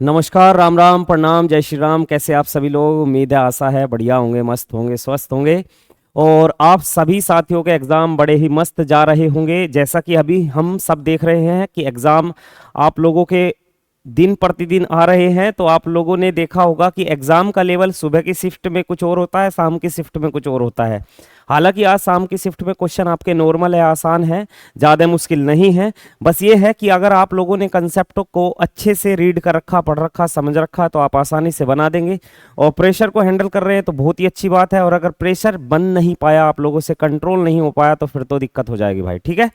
नमस्कार, राम राम, प्रणाम, जय श्री राम। कैसे आप सभी लोग? उम्मीद है, आशा है बढ़िया होंगे, मस्त होंगे, स्वस्थ होंगे। और आप सभी साथियों के एग्ज़ाम बड़े ही मस्त जा रहे होंगे। जैसा कि अभी हम सब देख रहे हैं कि एग्ज़ाम आप लोगों के दिन प्रतिदिन आ रहे हैं, तो आप लोगों ने देखा होगा कि एग्ज़ाम का लेवल सुबह की शिफ्ट में कुछ और होता है, शाम की शिफ्ट में कुछ और होता है। हालांकि आज शाम की शिफ्ट में क्वेश्चन आपके नॉर्मल है, आसान है, ज़्यादा मुश्किल नहीं है। बस ये है कि अगर आप लोगों ने कंसेप्ट को अच्छे से रीड कर रखा, पढ़ रखा, समझ रखा, तो आप आसानी से बना देंगे। और प्रेशर को हैंडल कर रहे हैं तो बहुत ही अच्छी बात है। और अगर प्रेशर बन नहीं पाया, आप लोगों से कंट्रोल नहीं हो पाया, तो फिर तो दिक्कत हो जाएगी भाई। ठीक है,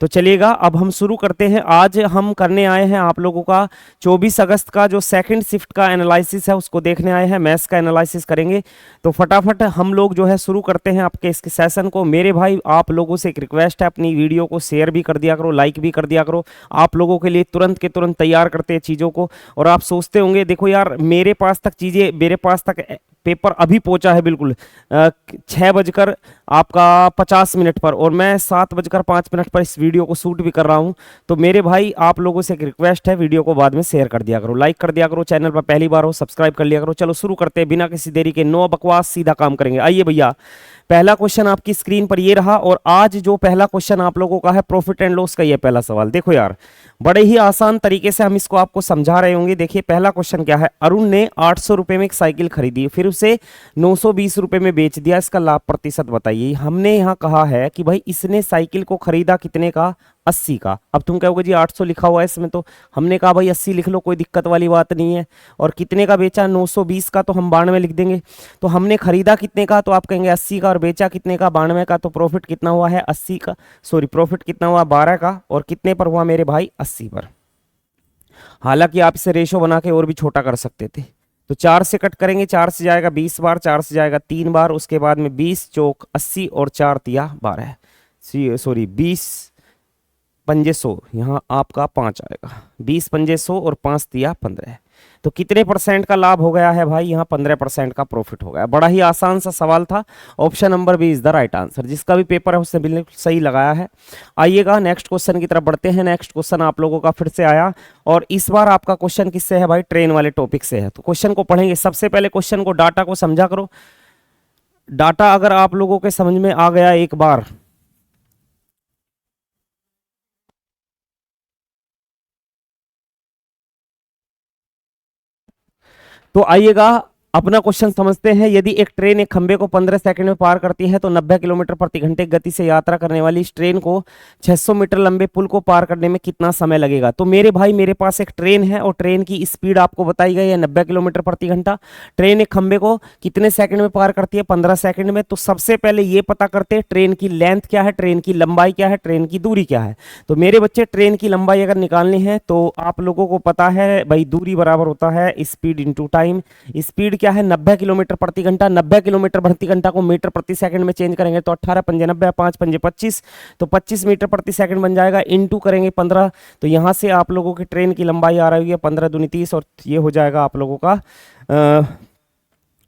तो चलिएगा, अब हम शुरू करते हैं। आज हम करने आए हैं आप लोगों का 24 अगस्त का जो सेकंड शिफ्ट का एनालिसिस है, उसको देखने आए हैं। मैथ्स का एनालिसिस करेंगे, तो फटाफट हम लोग जो है शुरू करते हैं आपके इस सेशन को। मेरे भाई, आप लोगों से एक रिक्वेस्ट है, अपनी वीडियो को शेयर भी कर दिया करो, लाइक भी कर दिया करो। आप लोगों के लिए तुरंत के तुरंत तैयार करते हैं चीज़ों को। और आप सोचते होंगे, देखो यार, मेरे पास तक चीज़ें, मेरे पास तक पेपर अभी पहुंचा है बिल्कुल 6 बजकर आपका 50 मिनट पर, और मैं 7 बजकर 5 मिनट पर इस वीडियो को शूट भी कर रहा हूं। तो मेरे भाई, आप लोगों से एक रिक्वेस्ट है, वीडियो को बाद में शेयर कर दिया करो, लाइक कर दिया करो, चैनल पर पहली बार हो सब्सक्राइब कर लिया करो। चलो शुरू करते हैं बिना किसी देरी के, नो बकवास, सीधा काम करेंगे। आइए भैया, पहला क्वेश्चन आपकी स्क्रीन पर ये रहा। और आज जो पहला क्वेश्चन आप लोगों का है, प्रॉफिट एंड लॉस का ये पहला सवाल। देखो यार, बड़े ही आसान तरीके से हम इसको आपको समझा रहे होंगे। देखिए पहला क्वेश्चन क्या है। अरुण ने 800 रुपए में एक साइकिल खरीदी, फिर उसे 920 रुपए में बेच दिया, इसका लाभ प्रतिशत बताइए। हमने यहाँ कहा है कि भाई इसने साइकिल को खरीदा कितने का? 80 का। अब तुम कहोगे जी 800 लिखा हुआ है इसमें, तो हमने कहा भाई 80 लिख लो, कोई दिक्कत वाली बात नहीं है। और कितने का बेचा? 920 का, तो हम 92 लिख देंगे। तो हमने खरीदा कितने का? तो आप कहेंगे 80 का, और बेचा कितने का? 92 का। तो प्रॉफिट कितना हुआ है? 80 का, सॉरी, प्रॉफिट कितना हुआ? 12 का। और कितने पर हुआ मेरे भाई? 80 पर। हालांकि आप इसे रेशो बना के और भी छोटा कर सकते थे। तो 4 से कट करेंगे, 4 से जाएगा 20 बार, 4 से जाएगा 3 बार, उसके बाद में 20 चौक 80 और 4 तिया 12, सॉरी 20 पंजे 100, यहाँ आपका 5 आएगा। 20 पंजे 100 और 5 तिया 15। तो कितने परसेंट का लाभ हो गया है भाई? यहाँ 15% का प्रॉफिट हो गया। बड़ा ही आसान सा सवाल था। Option number B is the right answer. जिसका भी पेपर है उसने बिल्कुल सही लगाया है। आइएगा नेक्स्ट क्वेश्चन की तरफ बढ़ते हैं। नेक्स्ट क्वेश्चन आप लोगों का फिर से आया, और इस बार आपका क्वेश्चन किससे है भाई? ट्रेन वाले टॉपिक से है। तो क्वेश्चन को पढ़ेंगे। सबसे पहले क्वेश्चन को, डाटा को समझा करो। डाटा अगर आप लोगों के समझ में आ गया एक बार, तो आइएगा अपना क्वेश्चन समझते हैं। यदि एक ट्रेन एक खंबे को 15 सेकंड में पार करती है, तो 90 किलोमीटर प्रति घंटे गति से यात्रा करने वाली इस ट्रेन को 600 मीटर लंबे पुल को पार करने में कितना समय लगेगा? तो मेरे भाई, मेरे पास एक ट्रेन है, और ट्रेन की स्पीड आपको बताई गई है 90 किलोमीटर प्रति घंटा। ट्रेन एक खंबे को कितने सेकंड में पार करती है? 15 सेकंड में। तो सबसे पहले ये पता करते हैं ट्रेन की लेंथ क्या है, ट्रेन की लंबाई क्या है, ट्रेन की दूरी क्या है। तो मेरे बच्चे, ट्रेन की लंबाई अगर निकालनी है तो आप लोगों को पता है भाई, दूरी बराबर होता है स्पीड इंटू टाइम। स्पीड क्या है? 90 किलोमीटर प्रति घंटा। 90 किलोमीटर प्रति घंटा को मीटर प्रति सेकंड में चेंज करेंगे तो 18 पंजे 90, 5 पंजे 25, तो 25 मीटर प्रति सेकंड बन जाएगा। इनटू करेंगे 15, तो यहां से आप लोगों की ट्रेन की लंबाई आ रही है 15 दूनी 30, और ये हो जाएगा आप लोगों का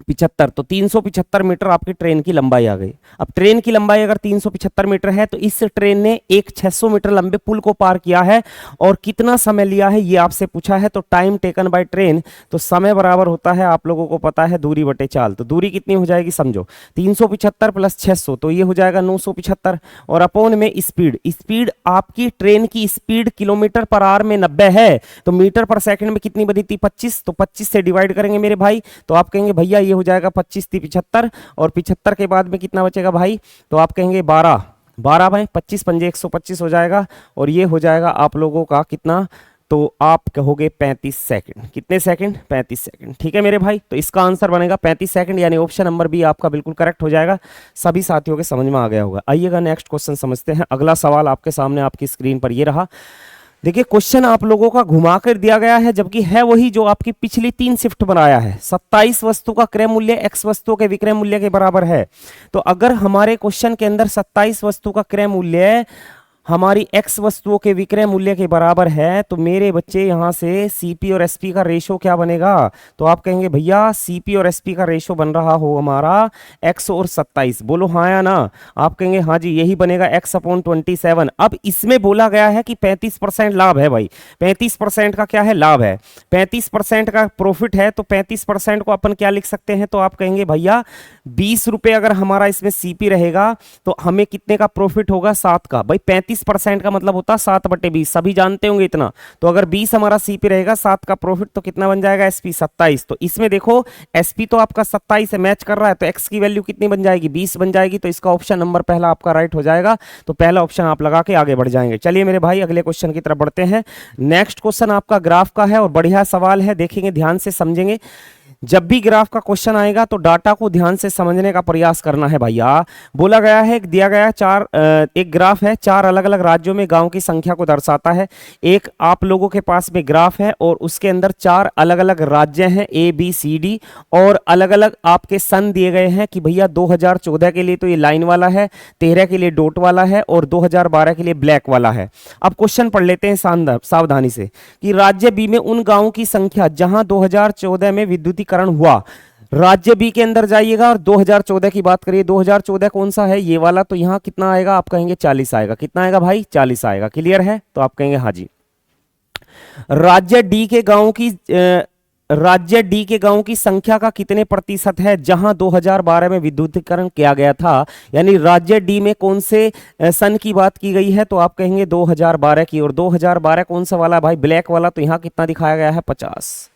75। तो 375 मीटर आपकी ट्रेन की लंबाई आ गई। अब ट्रेन की लंबाई अगर 375 मीटर है, तो इस ट्रेन ने एक 600 मीटर लंबे पुल को पार किया है, और कितना समय लिया है ये आपसे पूछा है। तो टाइम टेकन बाय ट्रेन, तो समय बराबर होता है, आप लोगों को पता है, दूरी बटे चाल। तो दूरी कितनी हो जाएगी समझो, 375 प्लस 600, तो ये हो जाएगा 975, और अपोन में स्पीड। स्पीड आपकी ट्रेन की स्पीड किलोमीटर पर आवर में 90 है, तो मीटर पर सेकंड में कितनी बनी थी? 25। तो 25 से डिवाइड करेंगे मेरे भाई, तो आप कहेंगे भैया ये हो जाएगा 25 × 75, और 75 के बाद में कितना बचेगा भाई? तो आप कहेंगे 12। 12 भाई 25 पंजे 125 हो जाएगा, और ये हो जाएगा आप लोगों का कितना? तो आप कहोगे 35 सेकंड। कितने सेकंड? 35 सेकंड। ठीक है मेरे भाई, तो इसका आंसर बनेगा 35 सेकंड, यानी ऑप्शन नंबर बी आपका बिल्कुल करेक्ट हो जाएगा। सभी साथियों के समझ में आ गया होगा। आइएगा नेक्स्ट क्वेश्चन समझते हैं। अगला सवाल आपके सामने आपकी स्क्रीन पर ये रहा। देखिए क्वेश्चन आप लोगों का घुमा कर दिया गया है, जबकि है वही जो आपकी पिछली 3 शिफ्ट बनाया है। 27 वस्तु का क्रय मूल्य x वस्तुओं के विक्रय मूल्य के बराबर है। तो अगर हमारे क्वेश्चन के अंदर 27 वस्तु का क्रय मूल्य हमारी एक्स वस्तुओं के विक्रय मूल्य के बराबर है, तो मेरे बच्चे यहाँ से सीपी और एसपी का रेशो क्या बनेगा? तो आप कहेंगे भैया सीपी और एसपी का रेशो बन रहा हो हमारा एक्स और 27। बोलो हाँ या ना? आप कहेंगे हाँ जी यही बनेगा एक्स अपॉन 27। अब इसमें बोला गया है कि 35% लाभ है भाई, 35% का क्या है? लाभ है। 35% का प्रॉफिट है, तो 35% को अपन क्या लिख सकते हैं? तो आप कहेंगे भैया 20 रुपए अगर हमारा इसमें सीपी रहेगा तो हमें कितने का प्रॉफिट होगा? 7 का। भाई 35% का मतलब होता है 7/20, सभी जानते होंगे इतना। तो अगर 20 हमारा सीपी रहेगा, 7 का प्रॉफिट, तो कितना बन जाएगा? एसपी 27। तो इसमें देखो एसपी तो आपका 27 से मैच कर रहा है, तो एक्स की वैल्यू कितनी बन जाएगी? 20 बन जाएगी। तो इसका ऑप्शन नंबर पहला आपका राइट हो जाएगा। तो पहला ऑप्शन आप लगा के आगे बढ़ जाएंगे। चलिए मेरे भाई अगले क्वेश्चन की तरफ बढ़ते हैं। नेक्स्ट क्वेश्चन आपका ग्राफ का है और बढ़िया सवाल है, देखेंगे ध्यान से समझेंगे। जब भी ग्राफ का क्वेश्चन आएगा तो डाटा को ध्यान से समझने का प्रयास करना है भैया। बोला गया है, दिया गया एक ग्राफ है, 4 अलग अलग राज्यों में गांव की संख्या को दर्शाता है। एक आप लोगों के पास में ग्राफ है और उसके अंदर 4 अलग अलग राज्य हैं, ए बी सी डी, और अलग अलग आपके सन दिए गए हैं कि भैया 2014 के लिए तो ये लाइन वाला है, 13 के लिए डॉट वाला है और 2012 के लिए ब्लैक वाला है। अब क्वेश्चन पढ़ लेते हैं सावधानी से कि राज्य बी में उन गांवों की संख्या जहां 2014 में विद्युतीकरण हुआ। राज्य बी के अंदर जाइएगा और 2014 की बात करिए। 2014 कौन सा है? ये वाला। तो यहां कितना आएगा? आप कहेंगे 40 आएगा। कितना आएगा भाई? 40 आएगा। क्लियर है? तो आप कहेंगे हाँ जी। राज्य डी के गांवों की संख्या का कितने प्रतिशत है जहां 2012 में विद्युतीकरण किया गया था? यानी राज्य डी में कौन से सन की बात की गई है? तो आप कहेंगे 2012 की। और 2012 कौन सा वाला भाई? ब्लैक वाला। तो यहां कितना दिखाया गया है? 50।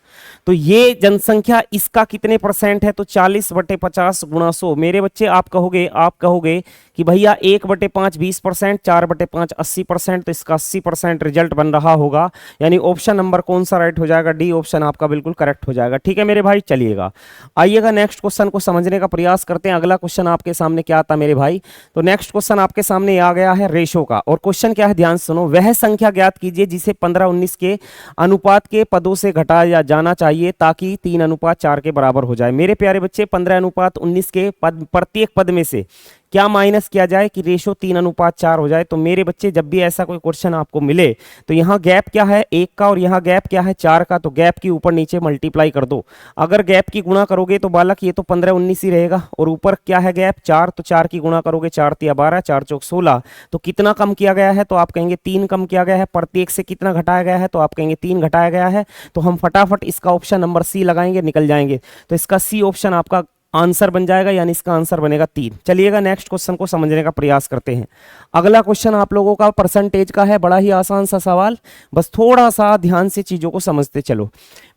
तो ये जनसंख्या इसका कितने परसेंट है? तो 40/50 गुणा 100। मेरे बच्चे आप कहोगे कि भैया 1/5 20%, 4/5 80%, तो इसका 80% रिजल्ट बन रहा होगा। यानी ऑप्शन नंबर कौन सा राइट हो जाएगा? डी ऑप्शन आपका बिल्कुल करेक्ट हो जाएगा। ठीक है मेरे भाई, चलिएगा आइएगा नेक्स्ट क्वेश्चन को समझने का प्रयास करते हैं। अगला क्वेश्चन आपके सामने क्या आता मेरे भाई? तो नेक्स्ट क्वेश्चन आपके सामने आ गया है रेशो का। और क्वेश्चन क्या है? ध्यान सुनो। वह संख्या ज्ञात कीजिए जिसे 15-19 के अनुपात के पदों से घटाया जाना चाहिए ताकि 3:4 के बराबर हो जाए। मेरे प्यारे बच्चे 15:19 के प्रत्येक पद में से क्या माइनस किया जाए कि रेशो 3:4 हो जाए। तो मेरे बच्चे जब भी ऐसा कोई क्वेश्चन आपको मिले तो यहाँ गैप क्या है? 1 का, और यहाँ गैप क्या है? 4 का। तो गैप की ऊपर नीचे मल्टीप्लाई कर दो। अगर गैप की गुणा करोगे तो बालक ये तो 15-19 ही रहेगा, और ऊपर क्या है? गैप 4। तो 4 की गुणा करोगे 4×3 12, 4×4 16। तो कितना कम किया गया है? तो आप कहेंगे 3 कम किया गया है। प्रत्येक से कितना घटाया गया है? तो आप कहेंगे 3 घटाया गया है। तो हम फटाफट इसका ऑप्शन नंबर सी लगाएंगे, निकल जाएंगे। तो इसका सी ऑप्शन आपका आंसर बन जाएगा, यानी इसका आंसर बनेगा 3। चलिएगा नेक्स्ट क्वेश्चन को समझने का प्रयास करते हैं। अगला क्वेश्चन आप लोगों का परसेंटेज का है, बड़ा ही आसान सा सवाल, बस थोड़ा सा ध्यान से चीजों को समझते चलो।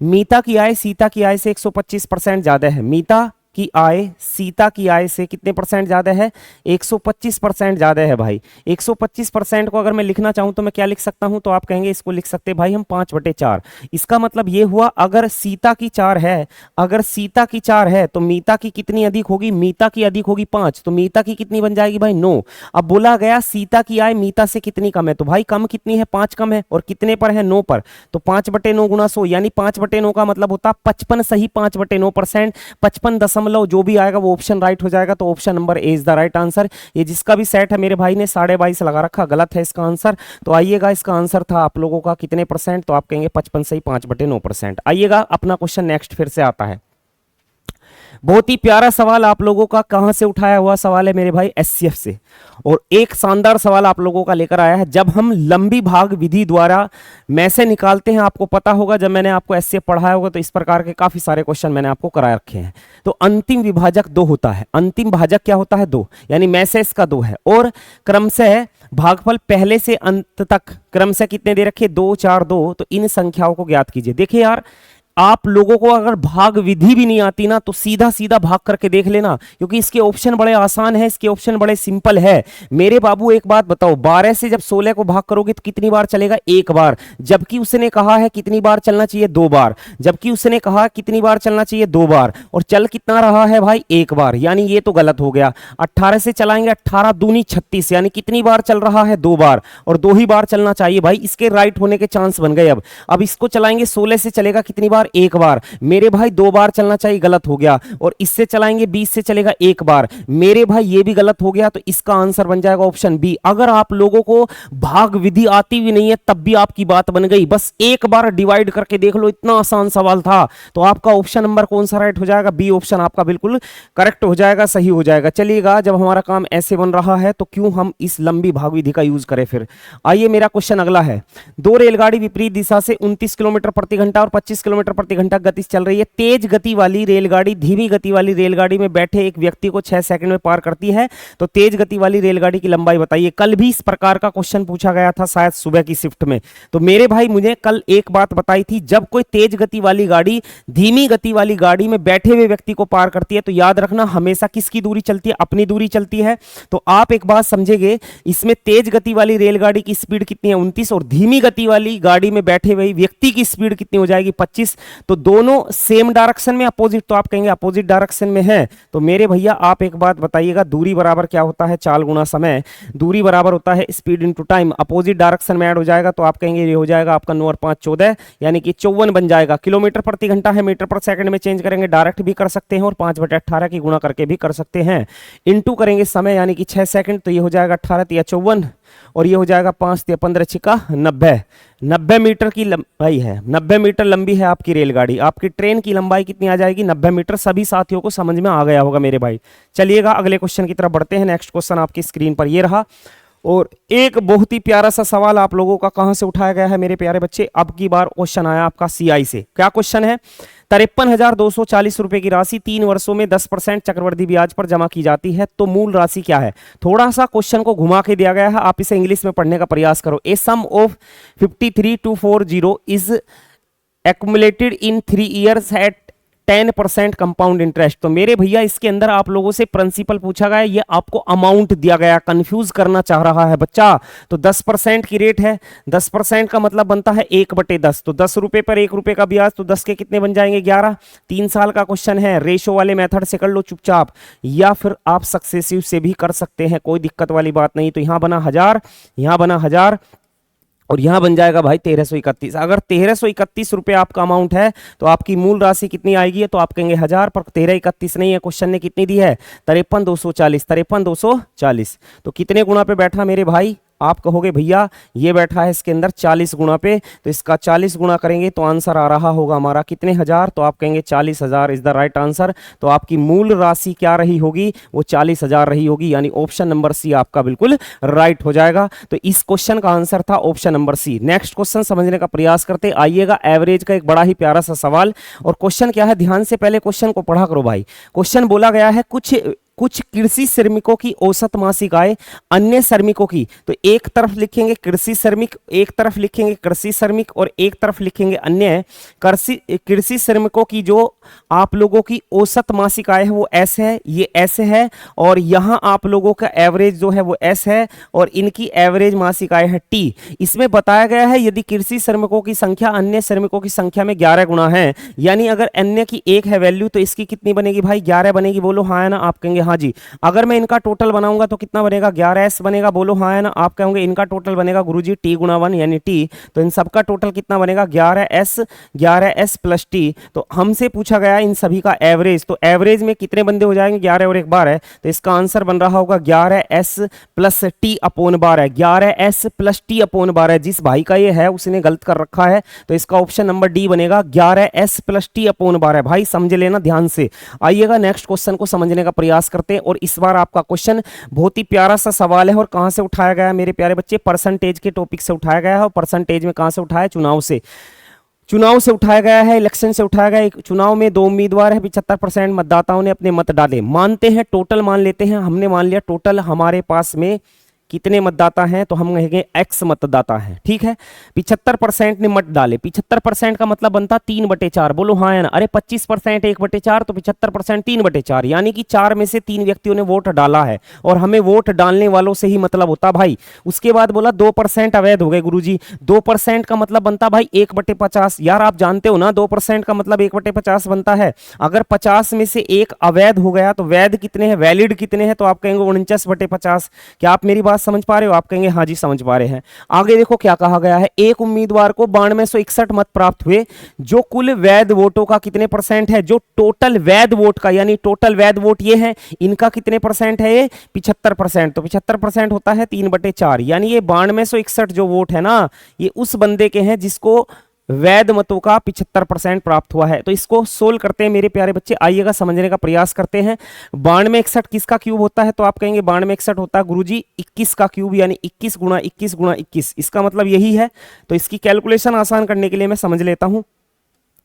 मीता की आय सीता की आय से 125% ज्यादा है। मीता की आय सीता की आय से कितने परसेंट ज्यादा है? 125% ज्यादा है भाई। 125% को अगर मैं लिखना चाहूं तो मैं क्या लिख सकता हूं? तो आप कहेंगे इसको लिख सकते हैं भाई हम 5/4। इसका मतलब ये हुआ अगर सीता की 4 है, तो मीता की कितनी अधिक होगी? मीता की अधिक होगी 5। तो मीता की कितनी बन जाएगी भाई? 9। अब बोला गया सीता की आय मीता से कितनी कम है, तो भाई कम कितनी है? 5 कम है। और कितने पर है? 9 पर। तो 5/9 गुणा 100, यानी 5/9 का मतलब होता 55 सही 5/9%। 55 जो भी आएगा वो ऑप्शन राइट हो जाएगा। तो option number A is the right answer. ये जिसका भी सेट है मेरे भाई ने 22.5 लगा रखा, गलत है इसका आंसर। तो आइएगा इसका आंसर था आप लोगों का कितने परसेंट? तो आप कहेंगे 55 सही 5/9%। आइएगा अपना क्वेश्चन नेक्स्ट फिर से आता है। बहुत ही प्यारा सवाल आप लोगों का, कहां से उठाया हुआ सवाल है मेरे भाई? एचसीएफ से। और एक शानदार सवाल आप लोगों का लेकर आया है। जब हम लंबी भाग विधि द्वारा में से निकालते हैं, आपको पता होगा जब मैंने आपको एचसीएफ पढ़ाया होगा तो इस प्रकार के काफी सारे क्वेश्चन मैंने आपको करा रखे हैं। तो अंतिम विभाजक 2 होता है। अंतिम भाजक क्या होता है? 2, यानी में से इसका 2 है। और क्रमशः भागफल पहले से अंत तक क्रमशः कितने दे रखे? 2 4 2। तो इन संख्याओं को ज्ञात कीजिए। देखिए यार, आप लोगों को अगर भाग विधि भी नहीं आती ना तो सीधा सीधा भाग करके देख लेना, क्योंकि इसके ऑप्शन बड़े आसान है, इसके ऑप्शन बड़े सिंपल है। मेरे बाबू एक बात बताओ, 12 से जब 16 को भाग करोगे तो कितनी बार चलेगा? 1 बार। जबकि उसने कहा है कितनी बार चलना चाहिए? 2 बार। जबकि उसने कहा कितनी बार चलना चाहिए? 2 बार। और चल कितना रहा है भाई? 1 बार। यानी ये तो गलत हो गया। 18 से चलाएंगे, 18 दूनी 36, यानी कितनी बार चल रहा है? 2 बार। और 2 ही बार चलना चाहिए भाई। इसके राइट होने के चांस बन गए। अब इसको चलाएंगे, 16 से चलेगा कितनी बार? बार, एक बार। मेरे भाई 2 बार चलना चाहिए, गलत हो गया। और इससे चलाएंगे 20 से चलेगा 1 बार, मेरे भाई ये भी गलत हो गया। तो इसका आंसर बन जाएगा ऑप्शन बी। अगर आप लोगों को भाग विधि आती भी नहीं है तब भी आपकी बात बन गई, बस एक बार डिवाइड करके देख लो, इतना आसान सवाल था। तो आपका ऑप्शन नंबर कौन सा राइट हो जाएगा? बी ऑप्शन आपका बिल्कुल करेक्ट हो जाएगा, सही हो जाएगा। चलिएगा, जब हमारा काम ऐसे बन रहा है तो क्यों हम इस लंबी भाग विधि का यूज करें फिर। आइए, मेरा क्वेश्चन अगला है। 2 रेलगाड़ी विपरीत दिशा से 29 किलोमीटर प्रति घंटा और 25 किलोमीटर प्रति घंटा गति से चल रही है। तेज गति वाली रेलगाड़ी धीमी गति वाली रेलगाड़ी में बैठे एक व्यक्ति को 6 सेकंड में पार करती है। तो तेज गति वाली रेलगाड़ी की लंबाई बताइए। कल भी इस प्रकार का क्वेश्चन पूछा गया था, शायद सुबह की शिफ्ट में। तो मेरे भाई मुझे कल एक बात बताई थी, जब कोई तेज गति वाली गाड़ी धीमी गति वाली गाड़ी में बैठे हुए व्यक्ति को पार करती है तो याद रखना हमेशा किसकी दूरी चलती है? अपनी दूरी चलती है। तो आप एक बात समझेंगे, इसमें तेज गति वाली रेलगाड़ी की स्पीड कितनी है? 29, और धीमी गति वाली गाड़ी में बैठे हुए व्यक्ति की स्पीड कितनी हो जाएगी? 25। तो दोनों सेम डायरेक्शन में, अपोजिट, तो आप कहेंगे अपोजिट डायरेक्शन में है। तो मेरे भैया आप एक बात बताइएगा, दूरी बराबर क्या होता है? चाल गुना समय। दूरी बराबर होता है speed into time. Opposite direction में ऐड हो जाएगा तो आप कहेंगे ये हो जाएगा आपका 9 और 5 14, यानी कि 54 बन जाएगा। किलोमीटर प्रति घंटा है, मीटर पर सेकंड में चेंज करेंगे, डायरेक्ट भी कर सकते हैं और 5/18 की गुणा करके भी कर सकते हैं। इनटू करेंगे समय, यानी कि 6 सेकंड, तो ये हो जाएगा 18 या 54, और ये हो जाएगा 5 या 15 छिका 90। 90 मीटर की लंबाई है, 90 मीटर लंबी है आपकी रेलगाड़ी। आपकी ट्रेन की लंबाई कितनी आ जाएगी? 90 मीटर। सभी साथियों को समझ में आ गया होगा मेरे भाई। चलिएगा, अगले क्वेश्चन की तरफ बढ़ते हैं। नेक्स्ट क्वेश्चन आपकी स्क्रीन पर ये रहा, और एक बहुत ही प्यारा सा सवाल आप लोगों का कहां से उठाया गया है मेरे प्यारे बच्चे? अब की बार क्वेश्चन आया आपका सीआई से। क्या क्वेश्चन है? 53,240 रुपए की राशि 3 वर्षों में 10% चक्रवृद्धि ब्याज पर जमा की जाती है, तो मूल राशि क्या है? थोड़ा सा क्वेश्चन को घुमा के दिया गया है, आप इसे इंग्लिश में पढ़ने का प्रयास करो। A sum of 53,240 is accumulated in 3 years at 10% compound interest. तो मेरे भैया इसके अंदर आप लोगों से प्रिंसिपल पूछा गया, ये आपको अमाउंट दिया गया, कंफ्यूज करना चाह रहा है बच्चा। तो 10% की रेट है, 10% का मतलब बनता है 1/10। तो 10 रुपए पर 1 रुपए का ब्याज, तो 10 के कितने बन जाएंगे? 11। 3 साल का क्वेश्चन है, रेशो वाले मेथड से कर लो चुपचाप, या फिर आप सक्सेसिव से भी कर सकते हैं, कोई दिक्कत वाली बात नहीं। तो यहां बना 1000, यहां बना 1000, और यहां बन जाएगा भाई 1331। अगर 1331 रुपए आपका अमाउंट है तो आपकी मूल राशि कितनी आएगी? तो आप कहेंगे 1000, पर 1331 नहीं है, क्वेश्चन ने कितनी दी है? 53,240। 53,240 तो कितने गुना पे बैठा मेरे भाई? आप कहोगे भैया ये बैठा है इसके अंदर 40 गुना पे, तो इसका 40 गुना करेंगे तो आंसर आ रहा होगा हमारा कितने? 1000। तो आप कहेंगे 40,000 इज द राइट आंसर। तो आपकी मूल राशि क्या रही होगी? वो 40,000 रही होगी, यानी ऑप्शन नंबर सी आपका बिल्कुल राइट हो जाएगा। तो इस क्वेश्चन का आंसर था option number C. Next question समझने का प्रयास करते आइएगा। एवरेज का एक बड़ा ही प्यारा सा सवाल, और क्वेश्चन क्या है? ध्यान से पहले क्वेश्चन को पढ़ा करो भाई। क्वेश्चन बोला गया है कुछ कृषि श्रमिकों की औसत मासिक आय अन्य श्रमिकों की, तो एक तरफ लिखेंगे कृषि श्रमिक, एक तरफ लिखेंगे कृषि श्रमिक, और एक तरफ लिखेंगे अन्य। कृषि श्रमिकों की जो आप लोगों की औसत मासिक आय है वो एस है, ये एस है, और यहां आप लोगों का एवरेज जो है वो एस है, और इनकी एवरेज मासिक आय है टी। इसमें बताया गया है यदि कृषि श्रमिकों की संख्या अन्य श्रमिकों की संख्या में 11 गुना है, यानी अगर अन्य की 1 है वैल्यू तो इसकी कितनी बनेगी भाई? 11 बनेगी। बोलो हाँ है ना? आप कहेंगे हाँ जी। अगर मैं इनका टोटल बनाऊंगा तो कितना बनेगा? 11s बनेगा। बोलो हाँ है ना? आप कहोगे इनका टोटल बनेगा गुरुजी टी गुना 1 यानी टी, तो इन सबका टोटल कितना बनेगा? 11s plus T. तो हमसे पूछा गया इन सभी का एवरेज, तो एवरेज में कितने बंदे हो जाएंगे? 11 और 1 12 है, तो इसका आंसर बन रहा होगा 11s plus T upon 12। 11s plus T upon 12। जिस भाई का ये है उसने गलत कर रखा है, तो इसका ऑप्शन नंबर डी बनेगा 11s प्लस टी अपॉन 12। भाई समझ लेना ध्यान से। आइएगा नेक्स्ट क्वेश्चन को समझने का प्रयास करते हैं, और इस बार आपका क्वेश्चन बहुत ही प्यारा सा सवाल है। और कहां से उठाया गया है मेरे प्यारे बच्चे? परसेंटेज के टॉपिक से उठाया गया है। और परसेंटेज में कहां से उठाया? चुनाव से उठाया गया है, इलेक्शन से उठाया गया है। चुनाव में 2 उम्मीदवार है, 75% मतदाताओं ने अपने मत डाले। मानते हैं टोटल मान लेते हैं, हमने मान लिया टोटल हमारे पास में कितने मतदाता हैं, तो हम कहेंगे एक्स मतदाता हैं, ठीक है। 75% ने मत डाले, 75% का मतलब बनता 3/4। बोलो हाँ या ना? अरे 25% 1/4, तो 75% 3/4, यानी कि 4 में से 3 व्यक्तियों ने वोट डाला है, और हमें वोट डालने वालों से ही मतलब होता भाई। उसके बाद बोला 2% अवैध हो गए गुरुजी। 2% का मतलब बनता भाई 1/50। यार आप जानते हो ना 2% का मतलब 1/50 बनता है। अगर 50 में से 1 अवैध हो गया तो वैध कितने हैं, वैलिड कितने हैं? तो आप कहेंगे 49/50। क्या आप मेरी बात समझ पा रहे हो? आप कहेंगे हाँ जी समझ पा रहे हैं। आगे देखो क्या कहा गया है, एक उम्मीदवार को 9261 मत प्राप्त हुए, जो कुल वैध वोटों का कितने परसेंट है, जो टोटल वैध वोट का, यानी टोटल वैध वोट ये है, इनका कितने परसेंट है, ये 75%। तो 75% होता है 3/4, यानी ये 9261 जो वोट है ना, ये उस बंदे के हैं जिसको वैध मतों का 75% प्राप्त हुआ है। तो इसको सोल्व करते हैं मेरे प्यारे बच्चे, आइएगा समझने का प्रयास करते हैं। 9261 किसका क्यूब होता है? तो आप कहेंगे 9261 होता है गुरुजी 21 का क्यूब, यानी 21 गुणा 21 गुणा 21, इसका मतलब यही है। तो इसकी कैलकुलेशन आसान करने के लिए मैं समझ लेता हूं।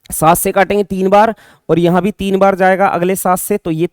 7 से काटेंगे 3 बार, और यहां भी 3 बार जाएगा अगले 7 से, तो ये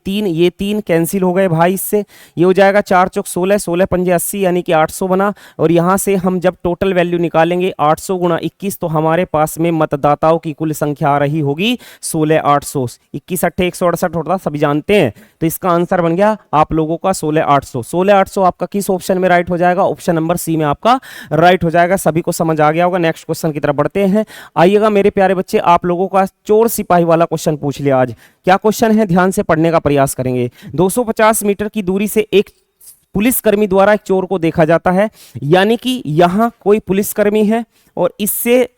3 कैंसिल हो गए भाई इससे। ये हो जाएगा 4 चौक 16, 16 पंजे 80, यानी कि 800 बना। और यहां से हम जब टोटल वैल्यू निकालेंगे 800 गुणा 21, तो हमारे पास में मतदाताओं की कुल संख्या आ रही होगी 16800। 21 अट्ठे 168 होता, सभी जानते हैं। तो इसका आंसर बन गया आप लोगों का 16800। 16800 आपका किस ऑप्शन में राइट हो जाएगा? ऑप्शन नंबर सी में आपका राइट हो जाएगा। सभी को समझ आ गया होगा। नेक्स्ट क्वेश्चन की तरफ बढ़ते हैं। आइएगा मेरे प्यारे बच्चे, आप लोगों का चोर सिपाही वाला क्वेश्चन पूछ लिया आज। क्या क्वेश्चन है, ध्यान से पढ़ने का प्रयास करेंगे। 250 मीटर की दूरी से एक पुलिसकर्मी द्वारा एक चोर को देखा जाता है, यानी कि यहां कोई पुलिसकर्मी है और इससे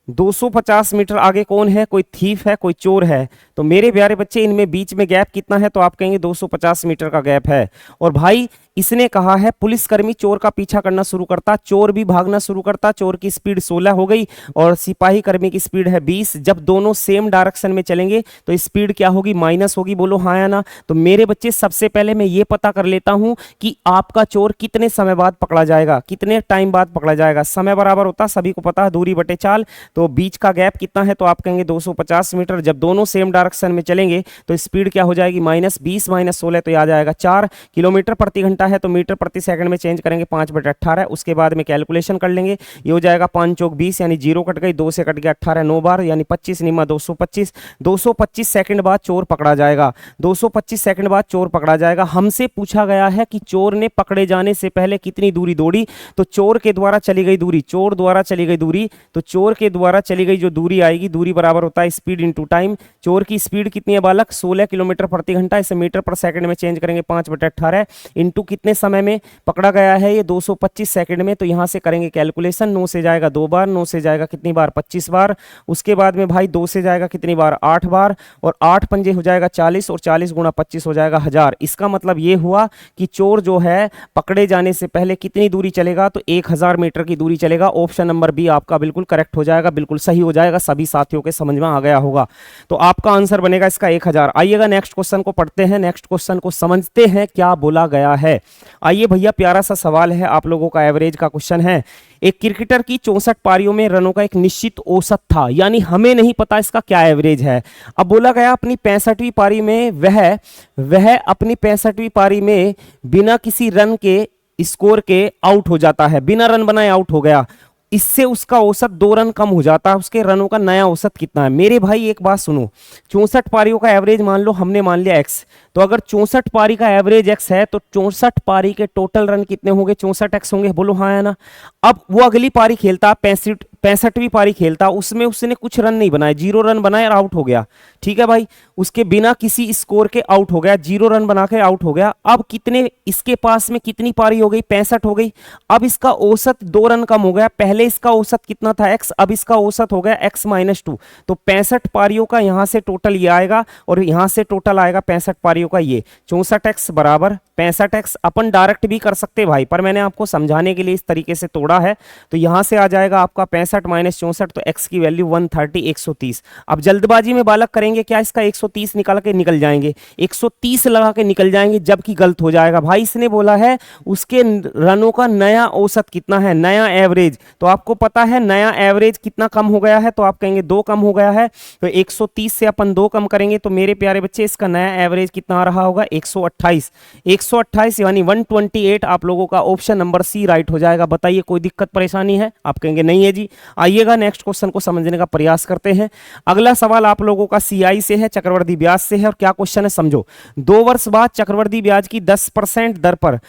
250 मीटर आगे कौन है? कोई थीफ है, कोई चोर है। तो मेरे प्यारे बच्चे, इनमें बीच में गैप कितना है? तो आप कहेंगे 250 मीटर का गैप है। और भाई इसने कहा है पुलिसकर्मी चोर का पीछा करना शुरू करता, चोर भी भागना शुरू करता। चोर की स्पीड 16 हो गई और सिपाही कर्मी की स्पीड है 20। जब दोनों सेम डायरेक्शन में चलेंगे तो स्पीड क्या होगी? माइनस होगी। बोलो हाँ या ना। तो मेरे बच्चे सबसे पहले मैं ये पता कर लेता हूं कि आपका चोर कितने समय बाद पकड़ा जाएगा, कितने टाइम बाद पकड़ा जाएगा। समय बराबर होता, सभी को पता है, दूरी बटे चाल। तो बीच का गैप कितना है? तो आप कहेंगे 250 मीटर। जब दोनों सेम डायरेक्शन में चलेंगे तो स्पीड क्या हो जाएगी? -20 -16, तो याद आएगा 4 किलोमीटर प्रति घंटा है। तो मीटर प्रति सेकंड में चेंज करेंगे 5/18। उसके बाद में कैलकुलेशन कर लेंगे। ये हो जाएगा 5 चौक 20, यानी 0 कट गई, 2 से कट गया 18, 9 बार यानी 25 निमा 225। 225 सेकंड बाद चोर पकड़ा जाएगा। 225 सेकंड बाद चोर पकड़ा जाएगा। हमसे पूछा गया है कि चोर ने पकड़े जाने से पहले कितनी दूरी दौड़ी। तो चोर के द्वारा चली गई दूरी, चोर द्वारा चली गई दूरी, तो चोर के द्वारा चली गई जो दूरी आएगी, दूरी बराबर होता है स्पीड इंटू टाइम। चोर की स्पीड कितनी है बालक? 16 किलोमीटर प्रति घंटा। इसे मीटर पर सेकंड में चेंज करेंगे 5/18 इंटू कितने समय में पकड़ा गया है? ये 225 सेकंड में। तो यहां से करेंगे कैलकुलेशन। 9 से जाएगा 2 बार, 9 से जाएगा कितनी बार? 25 बार। उसके बाद में भाई 2 से जाएगा कितनी बार? 8 बार। और 8 पंजे हो जाएगा 40, और 40 गुणा 25 हो जाएगा 1000। इसका मतलब ये हुआ कि चोर जो है पकड़े जाने से पहले कितनी दूरी चलेगा? तो 1000 मीटर की दूरी चलेगा। ऑप्शन नंबर बी आपका बिल्कुल करेक्ट हो जाएगा, बिल्कुल सही हो जाएगा। सभी साथियों के समझ में आ गया होगा। तो आपका आंसर बनेगा इसका 1000। आइएगा नेक्स्ट क्वेश्चन को पढ़ते हैं, नेक्स्ट क्वेश्चन को समझते हैं क्या बोला गया है। आइए भैया, प्यारा सा सवाल है आप लोगों का, एवरेज का क्वेश्चन है। एक क्रिकेटर की 64 पारियों में रनों का एक निश्चित औसत था, यानी हमें नहीं पता इसका क्या एवरेज है। अब बोला गया अपनी 65वीं पारी में वह अपनी 65वीं पारी में बिना किसी रन के स्कोर के आउट हो जाता है, बिना रन बनाए आउट हो गया। इससे उसका औसत 2 रन कम हो जाता है। उसके रनों का नया औसत कितना है? मेरे भाई एक बात सुनो, 64 पारियों का एवरेज मान लो, हमने मान लिया x। तो अगर 64 पारी का एवरेज x है तो 64 पारी के टोटल रन कितने होंगे? 64x होंगे। बोलो हाँ या ना। अब वो अगली पारी खेलता, 65वीं पारी खेलता, उसमें उसने कुछ रन नहीं बनाए, 0 रन बनाए और आउट हो गया। ठीक है भाई, उसके बिना किसी स्कोर के आउट हो गया, 0 रन बना के आउट हो गया। अब कितने इसके पास में कितनी पारी हो गई? 65 हो गई। अब इसका औसत 2 रन कम हो गया। पहले इसका औसत कितना था? x, अब इसका औसत हो गया x -2। तो 65 पारियों का यहां से टोटल ये आएगा और यहां से टोटल आएगा 65 पारियों का ये। 64x बराबर 65x। अपन डायरेक्ट भी कर सकते भाई, पर मैंने आपको समझाने के लिए इस तरीके से तोड़ा है। तो यहां से आ जाएगा आपका 65 - 64, तो x की वैल्यू 130, 130। अब जल्दबाजी में बालक करेंगे क्या? इसका 130 निकाल के निकल जाएंगे, 130 लगा के निकल जाएंगे, जबकि गलत हो जाएगा भाई। इसने बोला है उसके रनों का नया औसत कितना है, नया एवरेज। तो आपको पता है नया एवरेज कितना कम हो गया है? तो आप कहेंगे 2 कम हो गया है। तो 130 से अपन 2 कम करेंगे तो मेरे प्यारे बच्चे इसका नया एवरेज कितना आ रहा होगा? 128। 128 यानी 128 आप लोगों का ऑप्शन नंबर सी राइट हो जाएगा। बताइए कोई दिक्कत परेशानी है? आप कहेंगे नहीं है जी। आइएगा नेक्स्ट क्वेश्चन को समझने का प्रयास करते हैं। अगला सवाल आप लोगों का सीआई से है, चक्रवर्ती ब्याज से है। और क्या क्वेश्चन है समझो। 2 वर्ष बाद चक्रवर्ती ब्याज की 10% दर पर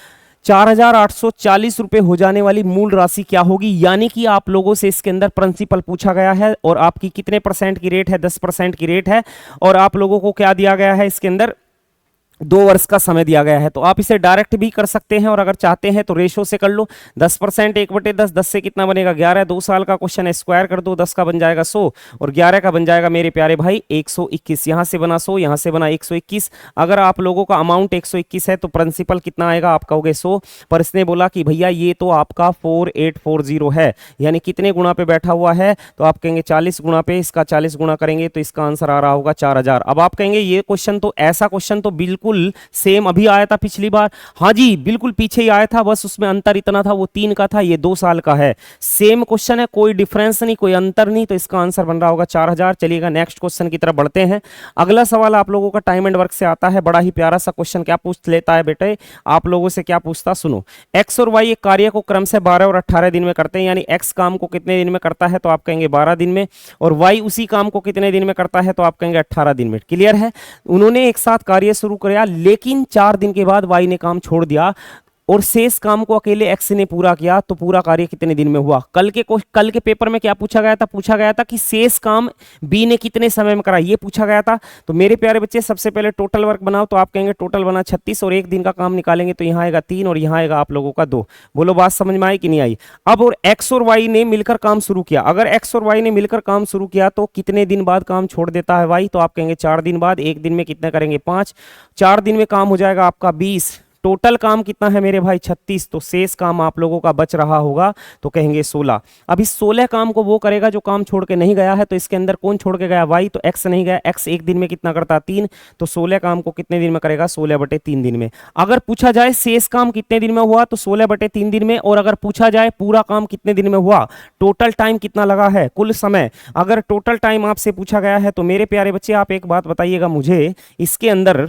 4840 रुपए हो जाने वाली मूल राशि क्या होगी? यानी कि आप लोगों से इसके अंदर प्रिंसिपल पूछा गया है और आपकी कितने % की रेट है? 10% की रेट है। और आप लोगों को क्या दिया गया है इसके अंदर? 2 वर्ष का समय दिया गया है। तो आप इसे डायरेक्ट भी कर सकते हैं और अगर चाहते हैं तो रेशो से कर लो। 10% 1/10, 10 से कितना बनेगा 11। 2 साल का क्वेश्चन है, स्क्वायर कर दो, 10 का बन जाएगा 100 और 11 का बन जाएगा मेरे प्यारे भाई 121। यहाँ से बना 100, यहाँ से बना 121। अगर आप लोगों का अमाउंट 121 है तो प्रिंसिपल कितना आएगा, आप कहोगे 100, पर इसने बोला कि भैया ये तो आपका 4840 है, यानी कितने गुणा पे बैठा हुआ है, तो आप कहेंगे 40 गुणा पे, इसका 40 गुणा करेंगे तो इसका आंसर आ रहा होगा 4000। अब आप कहेंगे ये क्वेश्चन तो, ऐसा क्वेश्चन तो बिल्कुल सेम अभी आया था पिछली बार। हाँ जी बिल्कुल पीछे ही आया था, बस उसमें अंतर इतना था, वो 3 का था, ये 2 साल का है। सेम क्वेश्चन है, कोई डिफरेंस नहीं, कोई अंतर नहीं, तो इसका आंसर बन रहा होगा 4000। चलिएगा नेक्स्ट क्वेश्चन की तरफ बढ़ते हैं। अगला सवाल आप लोगों का टाइम एंड वर्क से आता है, बड़ा ही प्यारा सा क्वेश्चन। क्या पूछ लेता है बेटे, आप लोगों से क्या पूछता, सुनो। एक्स और वाई एक कार्य को क्रम से 12 और 18 दिन में करते हैं, यानी एक्स काम को कितने दिन में करता है, तो आप कहेंगे 12 दिन में, और वाई उसी काम को कितने दिन में करता है, तो आप कहेंगे 18 दिन में। क्लियर है। उन्होंने एक साथ कार्य शुरू किया, लेकिन 4 दिन के बाद वाई ने काम छोड़ दिया और शेष काम को अकेले एक्स ने पूरा किया, तो पूरा कार्य कितने दिन में हुआ। कल के पेपर में क्या पूछा गया था, पूछा गया था कि शेष काम बी ने कितने समय में करा, ये पूछा गया था। तो मेरे प्यारे बच्चे सबसे पहले टोटल वर्क बनाओ, तो आप कहेंगे टोटल बना 36 और एक दिन का काम निकालेंगे तो यहाँ आएगा 3 और यहाँ आएगा आप लोगों का 2। बोलो बात समझ में आई कि नहीं आई। अब और एक्स और वाई ने मिलकर काम शुरू किया, अगर एक्स और वाई ने मिलकर काम शुरू किया तो कितने दिन बाद काम छोड़ देता है वाई, तो आप कहेंगे 4 दिन बाद। एक दिन में कितना करेंगे 5, 4 दिन में काम हो जाएगा आपका 20। टोटल काम कितना है मेरे भाई 36, तो शेष काम आप लोगों का बच रहा होगा तो कहेंगे 16। अब इस 16 काम को वो करेगा जो काम छोड़ के नहीं गया है, तो इसके अंदर कौन छोड़ के गया, वाई, तो एक्स नहीं गया। एक्स एक दिन में कितना करता 3, तो 16 काम को कितने दिन में करेगा, 16/3 दिन में। अगर पूछा जाए शेष काम कितने दिन में हुआ, तो 16/3 दिन में, और अगर पूछा जाए पूरा काम कितने दिन में हुआ, टोटल टाइम कितना लगा है, कुल समय, अगर टोटल टाइम आपसे पूछा गया है, तो मेरे प्यारे बच्चे आप एक बात बताइएगा मुझे, इसके अंदर